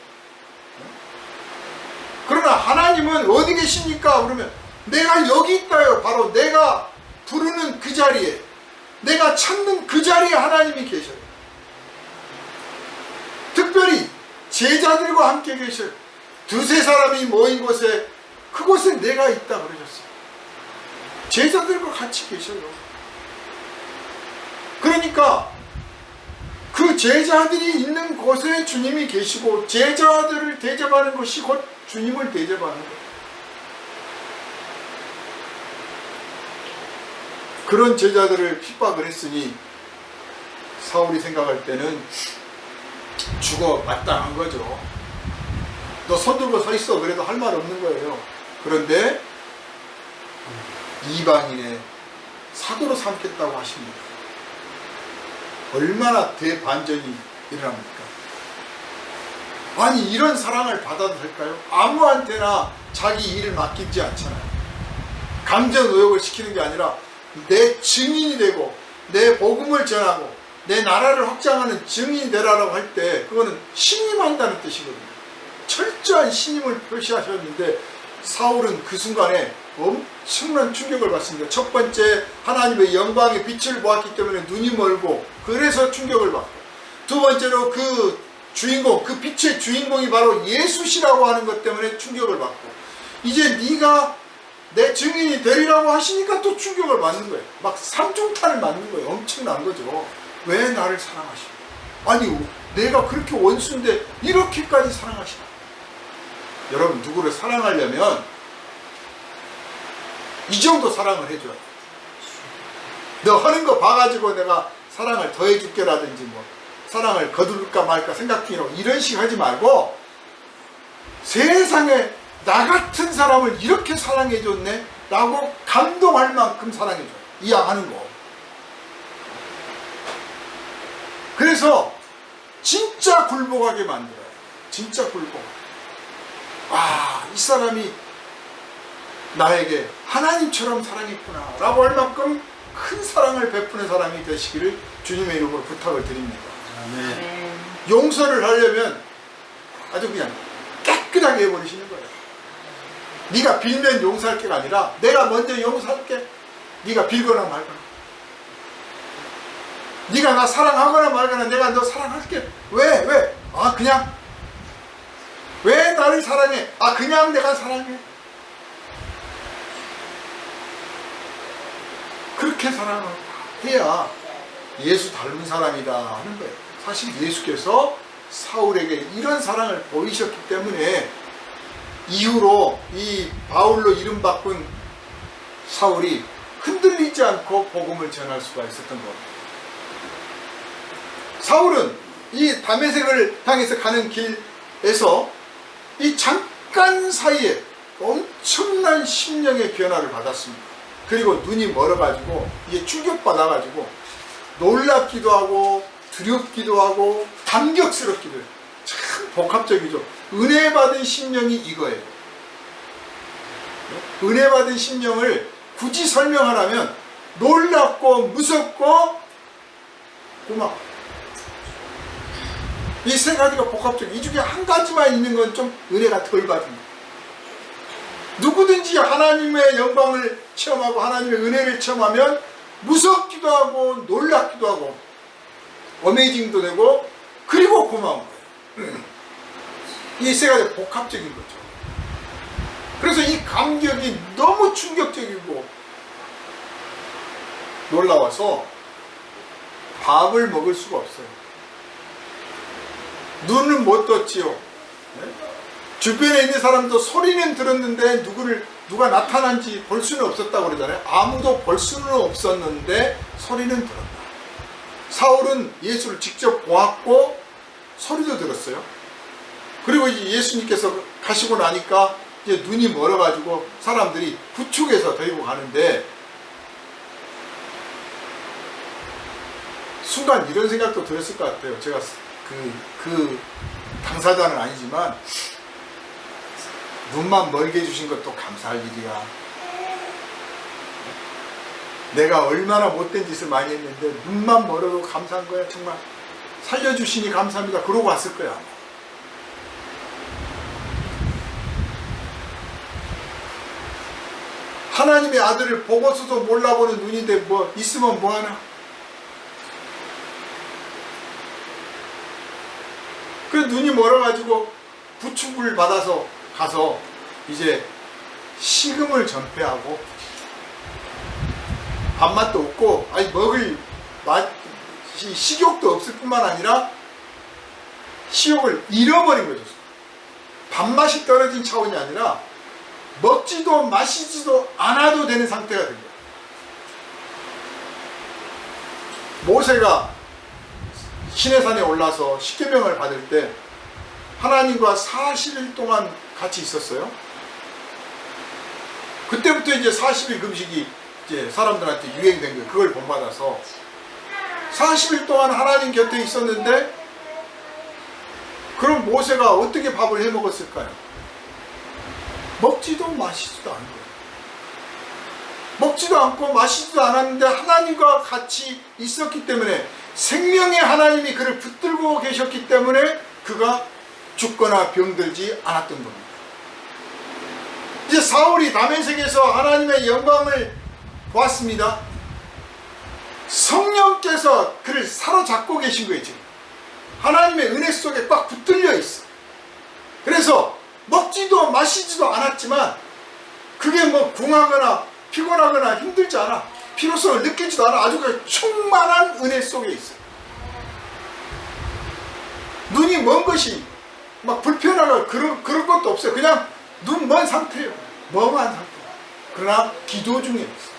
그러나 하나님은 어디 계십니까? 그러면 내가 여기 있다요. 바로 내가 부르는 그 자리에, 내가 찾는 그 자리에 하나님이 계셔요. 특별히 제자들과 함께 계셔요. 두세 사람이 모인 곳에, 그곳에 내가 있다 그러셨어요. 제자들과 같이 계셔요. 그러니까 그 제자들이 있는 곳에 주님이 계시고 제자들을 대접하는 것이 곧 주님을 대접하는 거예요. 그런 제자들을 핍박을 했으니 사울이 생각할 때는 죽어 마땅한 거죠. 너 손 들고 서 있어. 그래도 할 말 없는 거예요. 그런데 이방인의 사도로 삼겠다고 하십니다. 얼마나 대반전이 일어납니까? 아니, 이런 사랑을 받아도 될까요? 아무한테나 자기 일을 맡기지 않잖아요. 감전의욕을 시키는 게 아니라 내 증인이 되고 내 복음을 전하고 내 나라를 확장하는 증인이 되라고 할 때 그거는 신임한다는 뜻이거든요. 철저한 신임을 표시하셨는데 사울은 그 순간에 엄청난 충격을 받습니다. 첫 번째, 하나님의 영광의 빛을 보았기 때문에 눈이 멀고 그래서 충격을 받고, 두 번째로 그 주인공, 그 빛의 주인공이 바로 예수시라고 하는 것 때문에 충격을 받고, 이제 네가 내 증인이 되리라고 하시니까 또 충격을 받는 거예요. 막 삼중탄을 맞는 거예요. 엄청난 거죠. 왜 나를 사랑하시나? 아니, 내가 그렇게 원수인데 이렇게까지 사랑하시나? 여러분, 누구를 사랑하려면 이 정도 사랑을 해줘야 돼. 너 하는 거 봐가지고 내가 사랑을 더 해줄게 라든지 뭐 사랑을 거둘까 말까 생각 중이라고 이런 식 하지 말고, 세상에 나 같은 사람을 이렇게 사랑해줬네 라고 감동할 만큼 사랑해줘요. 이해하는 거. 그래서 진짜 굴복하게 만들어요. 진짜 굴복. 아, 이 사람이 나에게 하나님처럼 사랑했구나 라고 할 만큼 큰 사랑을 베푸는 사람이 되시기를 주님의 이름으로 부탁을 드립니다. 아멘. 용서를 하려면 아주 그냥 깨끗하게 해버리시는 거예요. 네가 빌면 용서할 게가 아니라 내가 먼저 용서할게. 네가 빌거나 말거나. 네가 나 사랑하거나 말거나 내가 너 사랑할게. 왜? 왜? 아 그냥. 왜 나를 사랑해? 아 그냥 내가 사랑해. 그렇게 사랑해야 예수 닮은 사람이다 하는 거예요. 사실 예수께서 사울에게 이런 사랑을 보이셨기 때문에 이후로 이 바울로 이름 바꾼 사울이 흔들리지 않고 복음을 전할 수가 있었던 겁니다. 사울은 이 다메섹을 향해서 가는 길에서 이 잠깐 사이에 엄청난 심령의 변화를 받았습니다. 그리고 눈이 멀어가지고 이게 충격받아가지고 놀랍기도 하고 두렵기도 하고 감격스럽기도 해요. 참 복합적이죠. 은혜 받은 심령이 이거예요. 은혜 받은 심령을 굳이 설명하라면 놀랍고 무섭고 고맙고 이 세 가지가 복합적. 이 중에 한 가지만 있는 건 좀 은혜가 덜 받은 거예요. 누구든지 하나님의 영광을 체험하고 하나님의 은혜를 체험하면 무섭기도 하고 놀랍기도 하고 어메이징도 되고 그리고 고마운 거예요. 이 세 가지 복합적인 거죠. 그래서 이 감격이 너무 충격적이고 놀라워서 밥을 먹을 수가 없어요. 눈을 못 떴지요. 네? 주변에 있는 사람도 소리는 들었는데 누가 나타난지 볼 수는 없었다고 그러잖아요. 아무도 볼 수는 없었는데 소리는 들었다. 사울은 예수를 직접 보았고 소리도 들었어요. 그리고 이제 예수님께서 가시고 나니까 이제 눈이 멀어가지고 사람들이 부축해서 데리고 가는데 순간 이런 생각도 들었을 것 같아요. 제가 그 당사자는 아니지만 눈만 멀게 해주신 것도 감사할 일이야. 내가 얼마나 못된 짓을 많이 했는데 눈만 멀어도 감사한 거야. 정말 살려주시니 감사합니다. 그러고 왔을 거야. 하나님의 아들을 보고서도 몰라보는 눈인데 뭐 있으면 뭐하나. 그 눈이 멀어가지고 부축을 받아서 가서 이제 식음을 전폐하고 밥맛도 없고 아니 먹을 식욕도 없을 뿐만 아니라 식욕을 잃어버린 거죠. 밥맛이 떨어진 차원이 아니라 먹지도 마시지도 않아도 되는 상태가 된 거예요. 모세가 시내산에 올라서 십계명을 받을 때 하나님과 40일 동안 같이 있었어요. 그때부터 이제 40일 금식이 이제 사람들한테 유행된 거예요. 그걸 본받아서 40일 동안 하나님 곁에 있었는데 그럼 모세가 어떻게 밥을 해 먹었을까요? 먹지도 마시지도 않은 거예요. 먹지도 않고 마시지도 않았는데 하나님과 같이 있었기 때문에 생명의 하나님이 그를 붙들고 계셨기 때문에 그가 죽거나 병들지 않았던 겁니다. 이제 사울이 다메섹에서 하나님의 영광을 보았습니다. 성령께서 그를 사로잡고 계신 거예요. 지금 하나님의 은혜 속에 꽉 붙들려 있어. 그래서 먹지도 마시지도 않았지만 그게 뭐 궁하거나 피곤하거나 힘들지 않아. 피로성을 느끼지도 않아. 아주 그 충만한 은혜 속에 있어. 눈이 먼 것이 막 불편하고 그런 것도 없어요. 그냥 눈 먼 상태예요. 멍한 상태. 그러나 기도 중에 있어.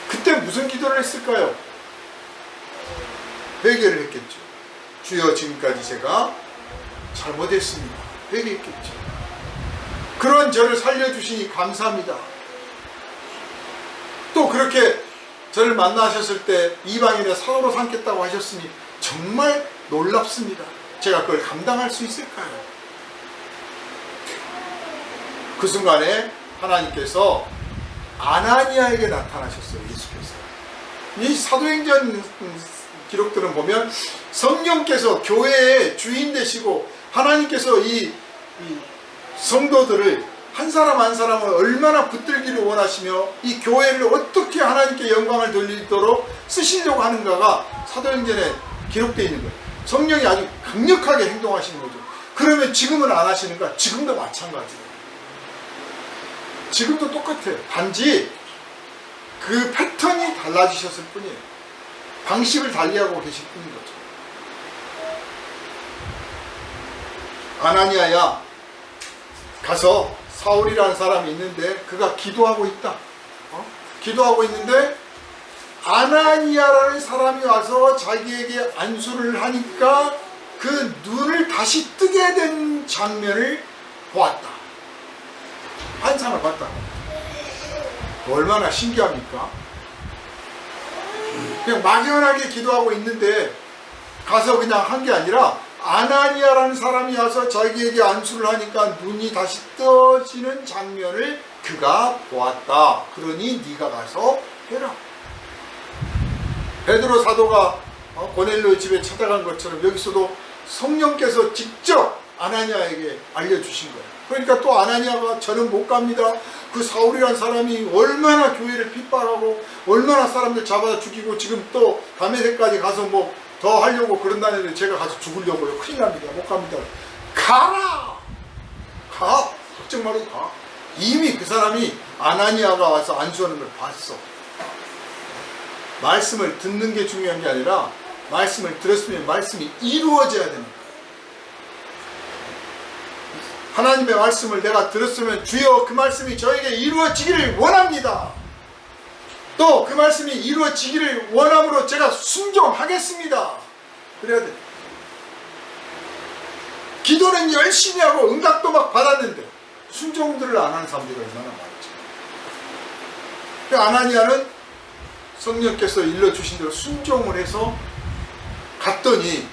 그때 무슨 기도를 했을까요? 회개를 했겠죠. 주여 지금까지 제가 잘못했습니다. 회개했겠죠. 그런 저를 살려주시니 감사합니다. 또 그렇게 저를 만나셨을 때 이방인의 사도로 삼겠다고 하셨으니 정말 놀랍습니다. 제가 그걸 감당할 수 있을까요? 그 순간에 하나님께서 아나니아에게 나타나셨어요. 예수께서. 이 사도행전 기록들은 보면 성령께서 교회의 주인 되시고 하나님께서 이 성도들을 한 사람 한 사람을 얼마나 붙들기를 원하시며 이 교회를 어떻게 하나님께 영광을 돌리도록 쓰시려고 하는가가 사도행전에 기록되어 있는 거예요. 성령이 아주 강력하게 행동하시는 거죠. 그러면 지금은 안 하시는가? 지금도 마찬가지예요. 지금도 똑같아요. 단지 그 패턴이 달라지셨을 뿐이에요. 방식을 달리하고 계실 뿐인 거죠. 아나니아야, 가서 사울이라는 사람이 있는데 그가 기도하고 있다. 기도하고 있는데 아나니아라는 사람이 와서 자기에게 안수를 하니까 그 눈을 다시 뜨게 된 장면을 보았다. 환상을 봤다. 얼마나 신기합니까? 그냥 막연하게 기도하고 있는데 가서 그냥 한 게 아니라 아나니아라는 사람이 와서 자기에게 안수를 하니까 눈이 다시 떠지는 장면을 그가 보았다. 그러니 네가 가서 해라. 베드로 사도가 고넬료 집에 찾아간 것처럼 여기서도 성령께서 직접 아나니아에게 알려주신 거예요. 그러니까 또 아나니아가 저는 못 갑니다. 그 사울이라는 사람이 얼마나 교회를 핍박하고 얼마나 사람들 잡아 죽이고 지금 또 다메섹까지 가서 뭐 더 하려고 그런다는데 제가 가서 죽으려고요. 큰일 납니다. 못 갑니다. 가라! 가! 걱정 말고 가. 이미 그 사람이 아나니아가 와서 안수하는 걸 봤어. 말씀을 듣는 게 중요한 게 아니라 말씀을 들었으면 말씀이 이루어져야 되는 거예요. 하나님의 말씀을 내가 들었으면 주여 그 말씀이 저에게 이루어지기를 원합니다. 또 그 말씀이 이루어지기를 원함으로 제가 순종하겠습니다. 그래야 돼. 기도는 열심히 하고 응답도 막 받았는데 순종들을 안 하는 사람들이 얼마나 많죠. 아나니아는 성령께서 일러주신 대로 순종을 해서 갔더니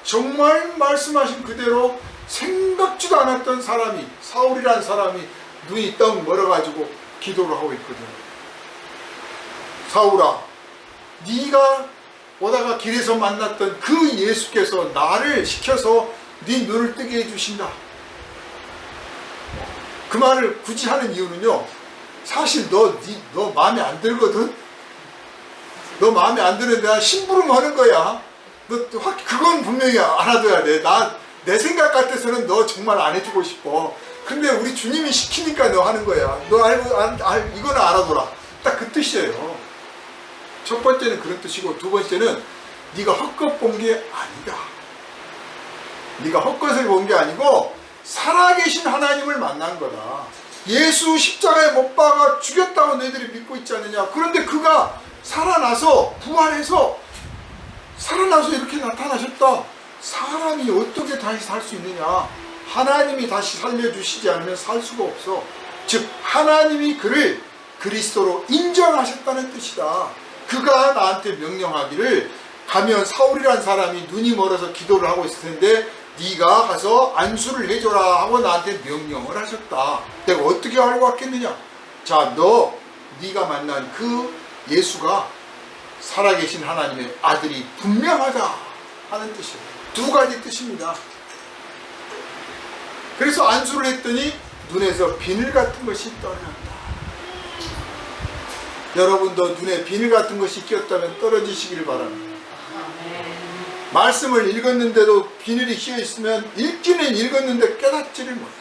정말 말씀하신 그대로 생각지도 않았던 사람이 사울이라는 사람이 눈이 떡 멀어가지고 기도를 하고 있거든요. 사울아, 네가 오다가 길에서 만났던 그 예수께서 나를 시켜서 네 눈을 뜨게 해주신다. 그 말을 굳이 하는 이유는요, 사실 너 마음에 안 들거든. 너 마음에 안 드는데 나 심부름 하는 거야. 그건 분명히 알아둬야 돼. 내 생각 같아서는 너 정말 안 해주고 싶어. 근데 우리 주님이 시키니까 너 하는 거야. 너 이거는 알아둬라. 딱 그 뜻이에요. 첫 번째는 그런 뜻이고, 두 번째는 네가 헛것 본 게 아니다. 네가 헛것을 본 게 아니고 살아계신 하나님을 만난 거다. 예수 십자가에 못 박아 죽였다고 너희들이 믿고 있지 않느냐. 그런데 그가 살아나서 부활해서 살아나서 이렇게 나타나셨다. 사람이 어떻게 다시 살 수 있느냐. 하나님이 다시 살려주시지 않으면 살 수가 없어. 즉 하나님이 그를 그리스도로 인정하셨다는 뜻이다. 그가 나한테 명령하기를 가면 사울이라는 사람이 눈이 멀어서 기도를 하고 있을 텐데 네가 가서 안수를 해줘라 하고 나한테 명령을 하셨다. 내가 어떻게 알고 왔겠느냐. 자, 네가 만난 그 예수가 살아계신 하나님의 아들이 분명하다 하는 뜻이에요. 두 가지 뜻입니다. 그래서 안수를 했더니 눈에서 비늘 같은 것이 떨어졌다. 여러분도 눈에 비늘 같은 것이 끼었다면 떨어지시길 바랍니다. 말씀을 읽었는데도 비늘이 씌어있으면 읽기는 읽었는데 깨닫지를 못해요.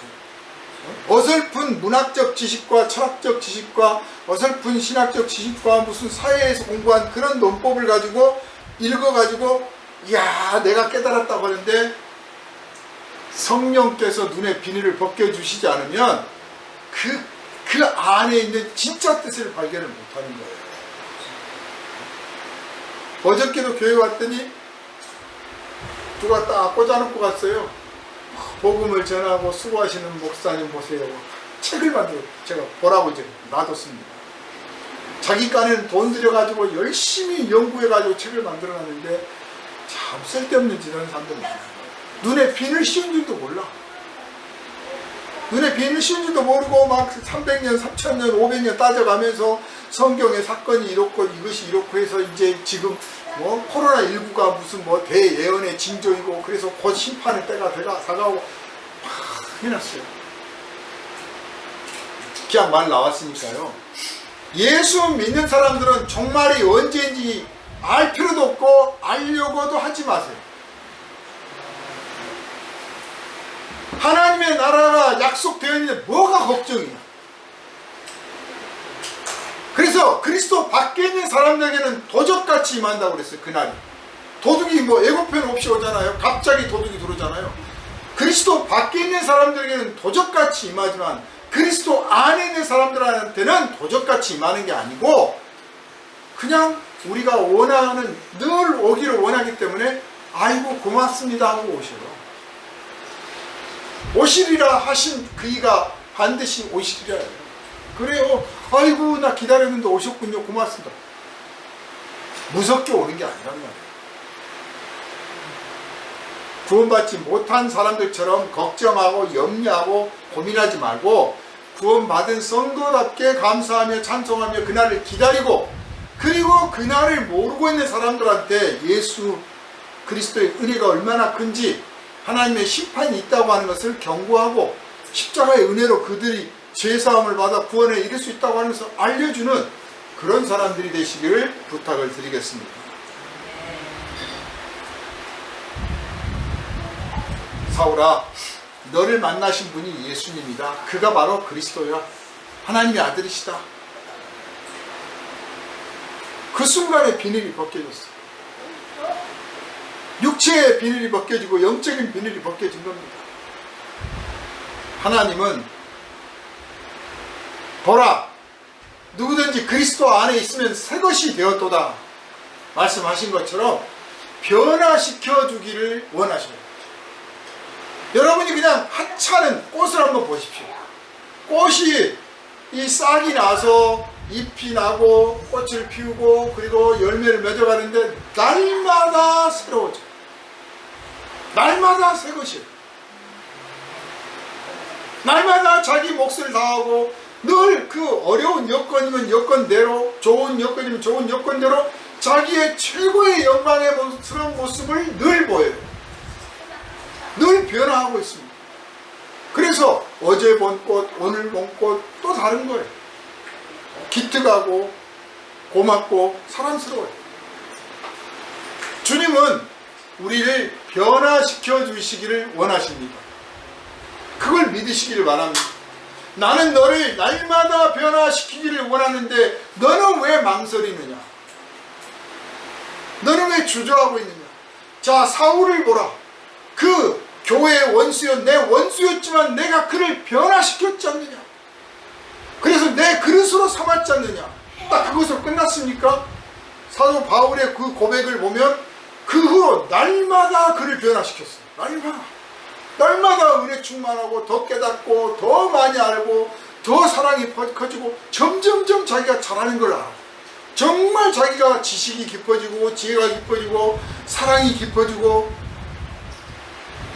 어설픈 문학적 지식과 철학적 지식과 어설픈 신학적 지식과 무슨 사회에서 공부한 그런 논법을 가지고 읽어가지고 이야 내가 깨달았다고 하는데 성령께서 눈의 비늘을 벗겨주시지 않으면 그 안에 있는 진짜 뜻을 발견을 못하는 거예요. 어저께도 교회 왔더니 누가 딱 꽂아놓고 갔어요. 복음을 전하고 수고하시는 목사님 보세요. 책을 만들어 제가 보라고 이제 놔뒀습니다. 자기 깐에는 돈 들여가지고 열심히 연구해가지고 책을 만들어놨는데 참 쓸데없는 짓 하는 사람들 많아요. 눈에 비늘 씌운 줄도 몰라. 눈에 비늘 씌운 줄도 모르고 막 300년, 3000년, 500년 따져가면서 성경의 사건이 이렇고 이것이 이렇고 해서 이제 지금 뭐 코로나19가 무슨 뭐 대예언의 징조이고 그래서 곧 심판의 때가 다가오고 막 해놨어요. 그냥 말 나왔으니까요. 예수 믿는 사람들은 종말이 언제인지 알 필요도 없고 알려고도 하지 마세요. 하나님의 나라가 약속되어 있는데 뭐가 걱정이야? 그래서 그리스도 밖에 있는 사람들에게는 도적같이 임한다고 그랬어요. 그날이. 도둑이 뭐 예고편 없이 오잖아요. 갑자기 도둑이 들어오잖아요. 그리스도 밖에 있는 사람들에게는 도적같이 임하지만 그리스도 안에 있는 사람들한테는 도적같이 임하는 게 아니고 그냥 우리가 원하는, 늘 오기를 원하기 때문에 아이고 고맙습니다 하고 오셔요. 오시리라 하신 그이가 반드시 오시리라 해요. 그래요. 아이고 나 기다렸는데 오셨군요. 고맙습니다. 무섭게 오는 게 아니란 말이에요. 구원받지 못한 사람들처럼 걱정하고 염려하고 고민하지 말고 구원받은 성도답게 감사하며 찬송하며 그날을 기다리고, 그리고 그날을 모르고 있는 사람들한테 예수 그리스도의 은혜가 얼마나 큰지, 하나님의 심판이 있다고 하는 것을 경고하고 십자가의 은혜로 그들이 죄사함을 받아 구원에 이를 수 있다고 하면서 알려주는 그런 사람들이 되시기를 부탁을 드리겠습니다. 사울아, 너를 만나신 분이 예수님이다. 그가 바로 그리스도야. 하나님의 아들이시다. 그 순간에 비늘이 벗겨졌어. 육체의 비늘이 벗겨지고 영적인 비늘이 벗겨진 겁니다. 하나님은 보라, 누구든지 그리스도 안에 있으면 새 것이 되었도다 말씀하신 것처럼 변화시켜 주기를 원하십니다. 여러분이 그냥 하찮은 꽃을 한번 보십시오. 꽃이 이 싹이 나서 잎이 나고 꽃을 피우고 그리고 열매를 맺어가는데 날마다 새로워져. 날마다 새 것이에요. 날마다 자기 몫을 다하고 늘 그 어려운 여건이면 여건대로, 좋은 여건이면 좋은 여건대로 자기의 최고의 영광의 모습을 늘 보여요. 늘 변화하고 있습니다. 그래서 어제 본 꽃, 오늘 본 꽃 또 다른 거예요. 기특하고 고맙고 사랑스러워요. 주님은 우리를 변화시켜 주시기를 원하십니다. 그걸 믿으시기를 바랍니다. 나는 너를 날마다 변화시키기를 원하는데 너는 왜 망설이느냐? 너는 왜 주저하고 있느냐? 자, 사울을 보라. 그 교회의 원수여, 내 원수였지만 내가 그를 변화시켰지 않느냐? 그래서 내 그릇으로 삼았지 않느냐? 딱 그것으로 끝났습니까? 사도 바울의 그 고백을 보면 그 후로 날마다 그를 변화시켰어요. 날마다 은혜 충만하고 더 깨닫고 더 많이 알고 더 사랑이 커지고 점점점 자기가 잘하는 걸 알아. 정말 자기가 지식이 깊어지고 지혜가 깊어지고 사랑이 깊어지고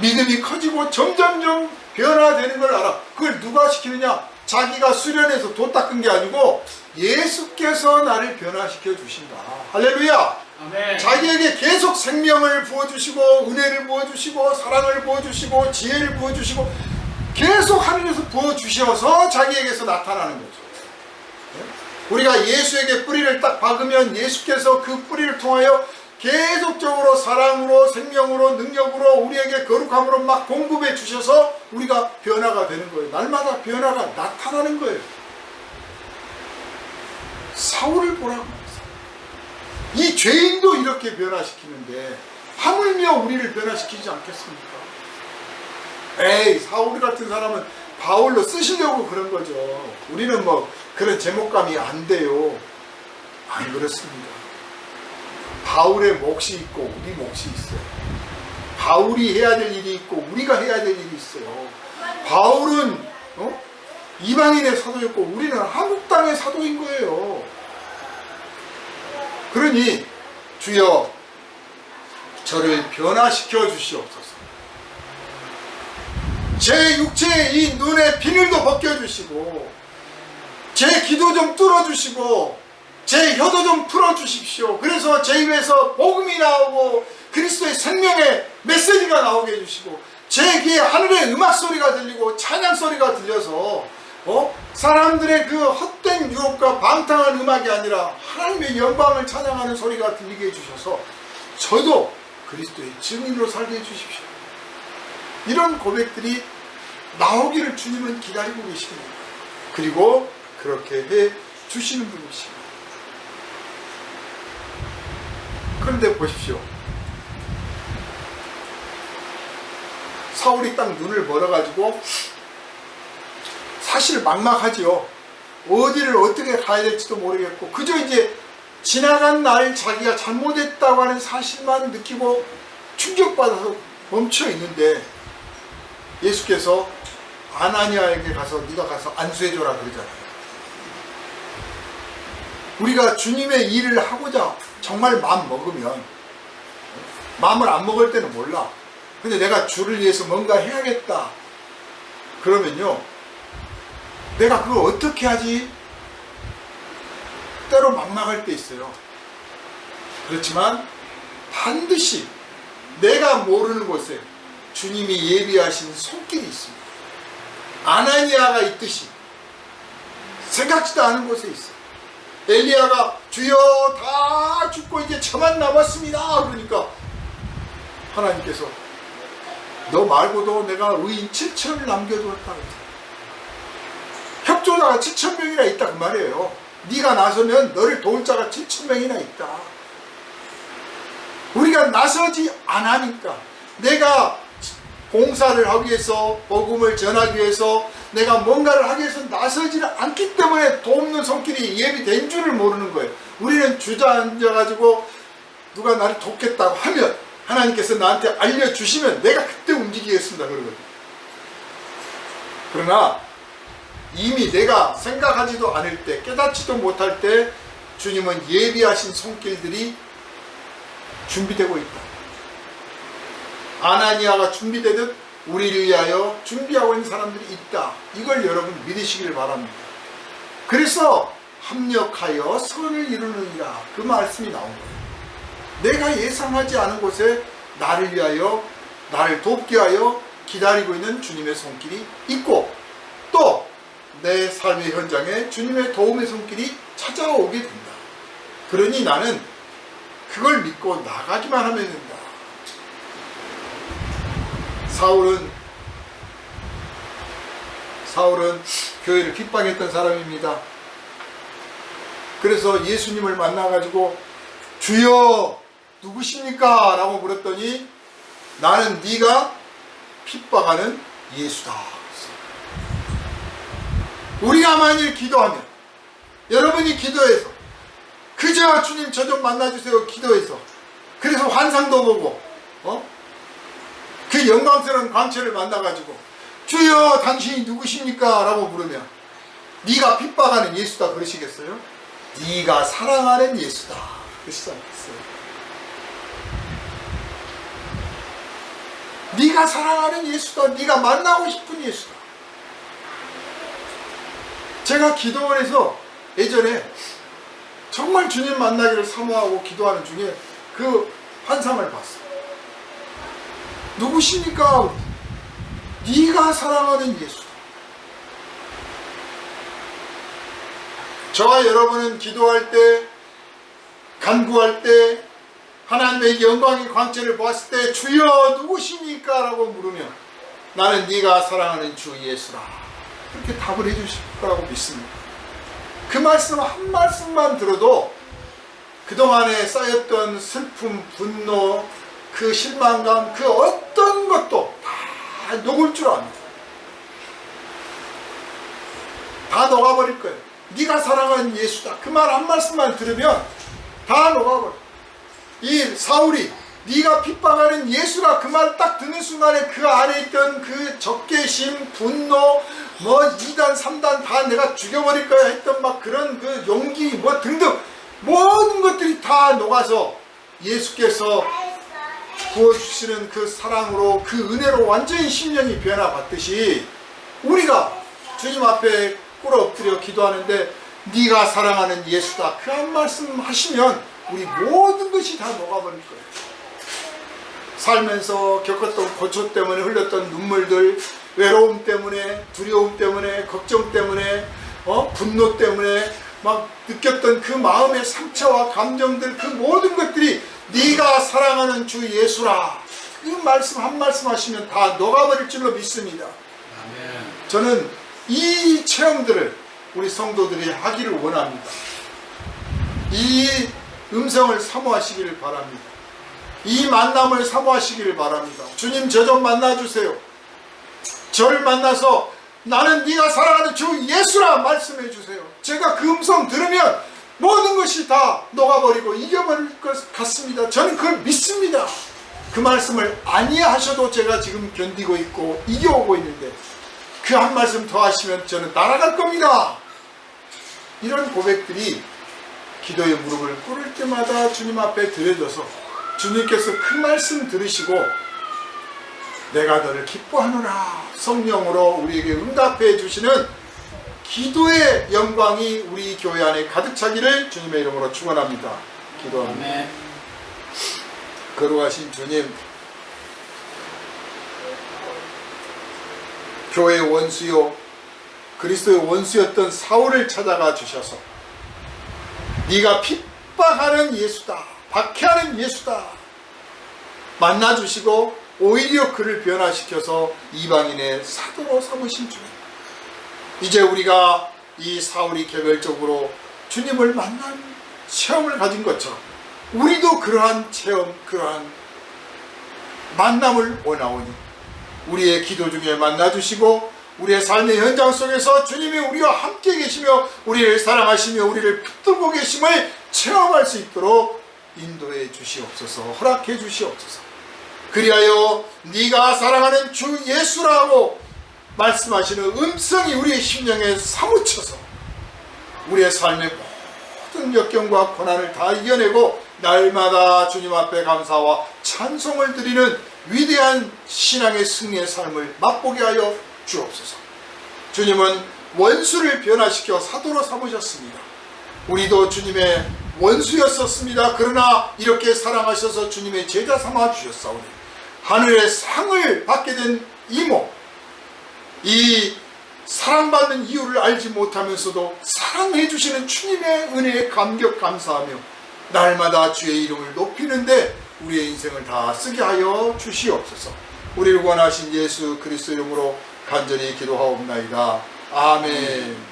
믿음이 커지고 점점점 변화되는 걸 알아. 그걸 누가 시키느냐? 자기가 수련해서 도 닦은 게 아니고 예수께서 나를 변화시켜 주신다. 할렐루야. 아멘. 자기에게 계속 생명을 부어주시고 은혜를 부어주시고 사랑을 부어주시고 지혜를 부어주시고 계속 하늘에서 부어주셔서 자기에게서 나타나는 거죠. 우리가 예수에게 뿌리를 딱 박으면 예수께서 그 뿌리를 통하여 계속적으로 사랑으로 생명으로 능력으로 우리에게 거룩함으로 막 공급해 주셔서 우리가 변화가 되는 거예요. 날마다 변화가 나타나는 거예요. 사울을 보라고 했어요. 이 죄인도 이렇게 변화시키는데 하물며 우리를 변화시키지 않겠습니까? 에이, 사울 같은 사람은 바울로 쓰시려고 그런 거죠. 우리는 뭐 그런 제목감이 안 돼요. 안 그렇습니다. 바울의 몫이 있고 우리 몫이 있어요. 바울이 해야 될 일이 있고 우리가 해야 될 일이 있어요. 바울은 이방인의 사도였고 우리는 한국 땅의 사도인 거예요. 그러니 주여 저를 변화시켜 주시옵소서. 제 육체의 이 눈의 비늘도 벗겨주시고 제 귀도 좀 뚫어주시고 제 혀도 좀 풀어주십시오. 그래서 제 입에서 복음이 나오고 그리스도의 생명의 메시지가 나오게 해주시고 제 귀에 하늘의 음악 소리가 들리고 찬양 소리가 들려서 사람들의 그 헛된 유혹과 방탕한 음악이 아니라 하나님의 영광을 찬양하는 소리가 들리게 해주셔서 저도 그리스도의 증인으로 살게 해주십시오. 이런 고백들이 나오기를 주님은 기다리고 계십니다. 그리고 그렇게 해 주시는 분이십니다. 그런데 보십시오. 사울이 딱 눈을 멀어가지고 사실 막막하지요. 어디를 어떻게 가야 될지도 모르겠고 그저 이제 지나간 날 자기가 잘못했다고 하는 사실만 느끼고 충격받아서 멈춰 있는데 예수께서 아나니아에게 가서 네가 가서 안수해줘라 그러잖아요. 우리가 주님의 일을 하고자 정말 마음 먹으면, 마음을 안 먹을 때는 몰라. 근데 내가 주를 위해서 뭔가 해야겠다 그러면요, 내가 그걸 어떻게 하지? 때로 막막할 때 있어요. 그렇지만 반드시 내가 모르는 곳에 주님이 예비하신 손길이 있습니다. 아나니아가 있듯이 생각지도 않은 곳에 있어요. 엘리야가 주여 다 죽고 이제 저만 남았습니다 그러니까 하나님께서 너 말고도 내가 의인 7천을 남겨두었다. 협조자가 7,000명이나 있다 그 말이에요. 네가 나서면 너를 도울 자가 7,000명이나 있다. 우리가 나서지 않으니까, 내가 봉사를 하기 위해서, 복음을 전하기 위해서, 내가 뭔가를 하기 위해서 나서지는 않기 때문에 돕는 손길이 예비된 줄을 모르는 거예요. 우리는 주저앉아가지고 누가 나를 돕겠다고 하면 하나님께서 나한테 알려주시면 내가 그때 움직이겠습니다 그러거든요. 그러나 이미 내가 생각하지도 않을 때, 깨닫지도 못할 때 주님은 예비하신 손길들이 준비되고 있다. 아나니아가 준비되듯 우리를 위하여 준비하고 있는 사람들이 있다. 이걸 여러분 믿으시기를 바랍니다. 그래서 합력하여 선을 이루느니라 그 말씀이 나온 거예요. 내가 예상하지 않은 곳에 나를 위하여, 나를 돕게 하여 기다리고 있는 주님의 손길이 있고, 또 내 삶의 현장에 주님의 도움의 손길이 찾아오게 된다. 그러니 나는 그걸 믿고 나가기만 하면 된다. 사울은 교회를 핍박했던 사람입니다. 그래서 예수님을 만나가지고 주여 누구십니까? 라고 물었더니 나는 네가 핍박하는 예수다. 우리가 만일 기도하면, 여러분이 기도해서 그저 주님 저 좀 만나주세요 기도해서, 그래서 환상도 보고 그 영광스러운 광채를 만나가지고 주여 당신이 누구십니까? 라고 물으면 네가 핍박하는 예수다 그러시겠어요? 네가 사랑하는 예수다 그러시지 않겠어요? 네가 사랑하는 예수다, 네가 만나고 싶은 예수다. 제가 기도원에서 예전에 정말 주님 만나기를 사모하고 기도하는 중에 그 환상을 봤어요. 누구십니까? 네가 사랑하는 예수다. 저와 여러분은 기도할 때, 간구할 때, 하나님의 영광의 광채를 보았을 때 주여 누구십니까? 라고 물으면 나는 네가 사랑하는 주 예수라, 그렇게 답을 해주실 거라고 믿습니다. 그 말씀 한 말씀만 들어도 그동안에 쌓였던 슬픔, 분노, 그 실망감, 그 어떤 것도 다 녹을 줄 압니다. 다 녹아버릴 거예요. 네가 사랑하는 예수다, 그 말 한 말씀만 들으면 다 녹아버려. 이 사울이 네가 핍박하는 예수라 그 말 딱 듣는 순간에 그 안에 있던 그 적개심, 분노, 뭐 2단 3단 다 내가 죽여버릴 거야 했던 막 그런 그 용기 뭐 등등 모든 것들이 다 녹아서 예수께서 부어주시는 그 사랑으로, 그 은혜로 완전히 심령이 변화받듯이 우리가 주님 앞에 꿇어 엎드려 기도하는데 네가 사랑하는 예수다 그 한 말씀 하시면 우리 모든 것이 다 녹아버릴 거예요. 살면서 겪었던 고초 때문에 흘렸던 눈물들, 외로움 때문에, 두려움 때문에, 걱정 때문에, 분노 때문에 막 느꼈던 그 마음의 상처와 감정들, 그 모든 것들이 네가 사랑하는 주 예수라, 그 말씀 한 말씀 하시면 다 녹아버릴 줄로 믿습니다. 아멘. 저는 이 체험들을 우리 성도들이 하기를 원합니다. 이 음성을 사모하시기를 바랍니다. 이 만남을 사모하시기를 바랍니다. 주님, 저 좀 만나주세요. 저를 만나서 나는 네가 사랑하는 주 예수라 말씀해 주세요. 제가 그 음성 들으면 모든 것이 다 녹아버리고 이겨버릴 것 같습니다. 저는 그걸 믿습니다. 그 말씀을 아니하셔도 제가 지금 견디고 있고 이겨오고 있는데 그 한 말씀 더 하시면 저는 날아갈 겁니다. 이런 고백들이 기도의 무릎을 꿇을 때마다 주님 앞에 드려져서 주님께서 그 말씀 들으시고 내가 너를 기뻐하노라 성령으로 우리에게 응답해 주시는 기도의 영광이 우리 교회 안에 가득 차기를 주님의 이름으로 축원합니다. 기도합니다. 아멘. 거룩하신 주님, 교회의 원수요 그리스도의 원수였던 사울을 찾아가 주셔서 네가 핍박하는 예수다, 박해하는 예수다 만나주시고 오히려 그를 변화시켜서 이방인의 사도로 삼으신 주님, 이제 우리가 이 사울이 개별적으로 주님을 만난 체험을 가진 것처럼 우리도 그러한 체험, 그러한 만남을 원하오니 우리의 기도 중에 만나주시고 우리의 삶의 현장 속에서 주님이 우리와 함께 계시며 우리를 사랑하시며 우리를 붙들고 계심을 체험할 수 있도록 인도해 주시옵소서, 허락해 주시옵소서. 그리하여 네가 사랑하는 주 예수라고 말씀하시는 음성이 우리의 심령에 사무쳐서 우리의 삶의 모든 역경과 고난을 다 이겨내고 날마다 주님 앞에 감사와 찬송을 드리는 위대한 신앙의 승리의 삶을 맛보게 하여 주옵소서. 주님은 원수를 변화시켜 사도로 삼으셨습니다. 우리도 주님의 원수였었습니다. 그러나 이렇게 사랑하셔서 주님의 제자 삼아 주셨사오니 하늘의 상을 받게 된 이모, 이 사랑받는 이유를 알지 못하면서도 사랑해 주시는 주님의 은혜에 감격 감사하며 날마다 주의 이름을 높이는데 우리의 인생을 다 쓰게 하여 주시옵소서. 우리를 원하신 예수 그리스도 이름으로 간절히 기도하옵나이다. 아멘.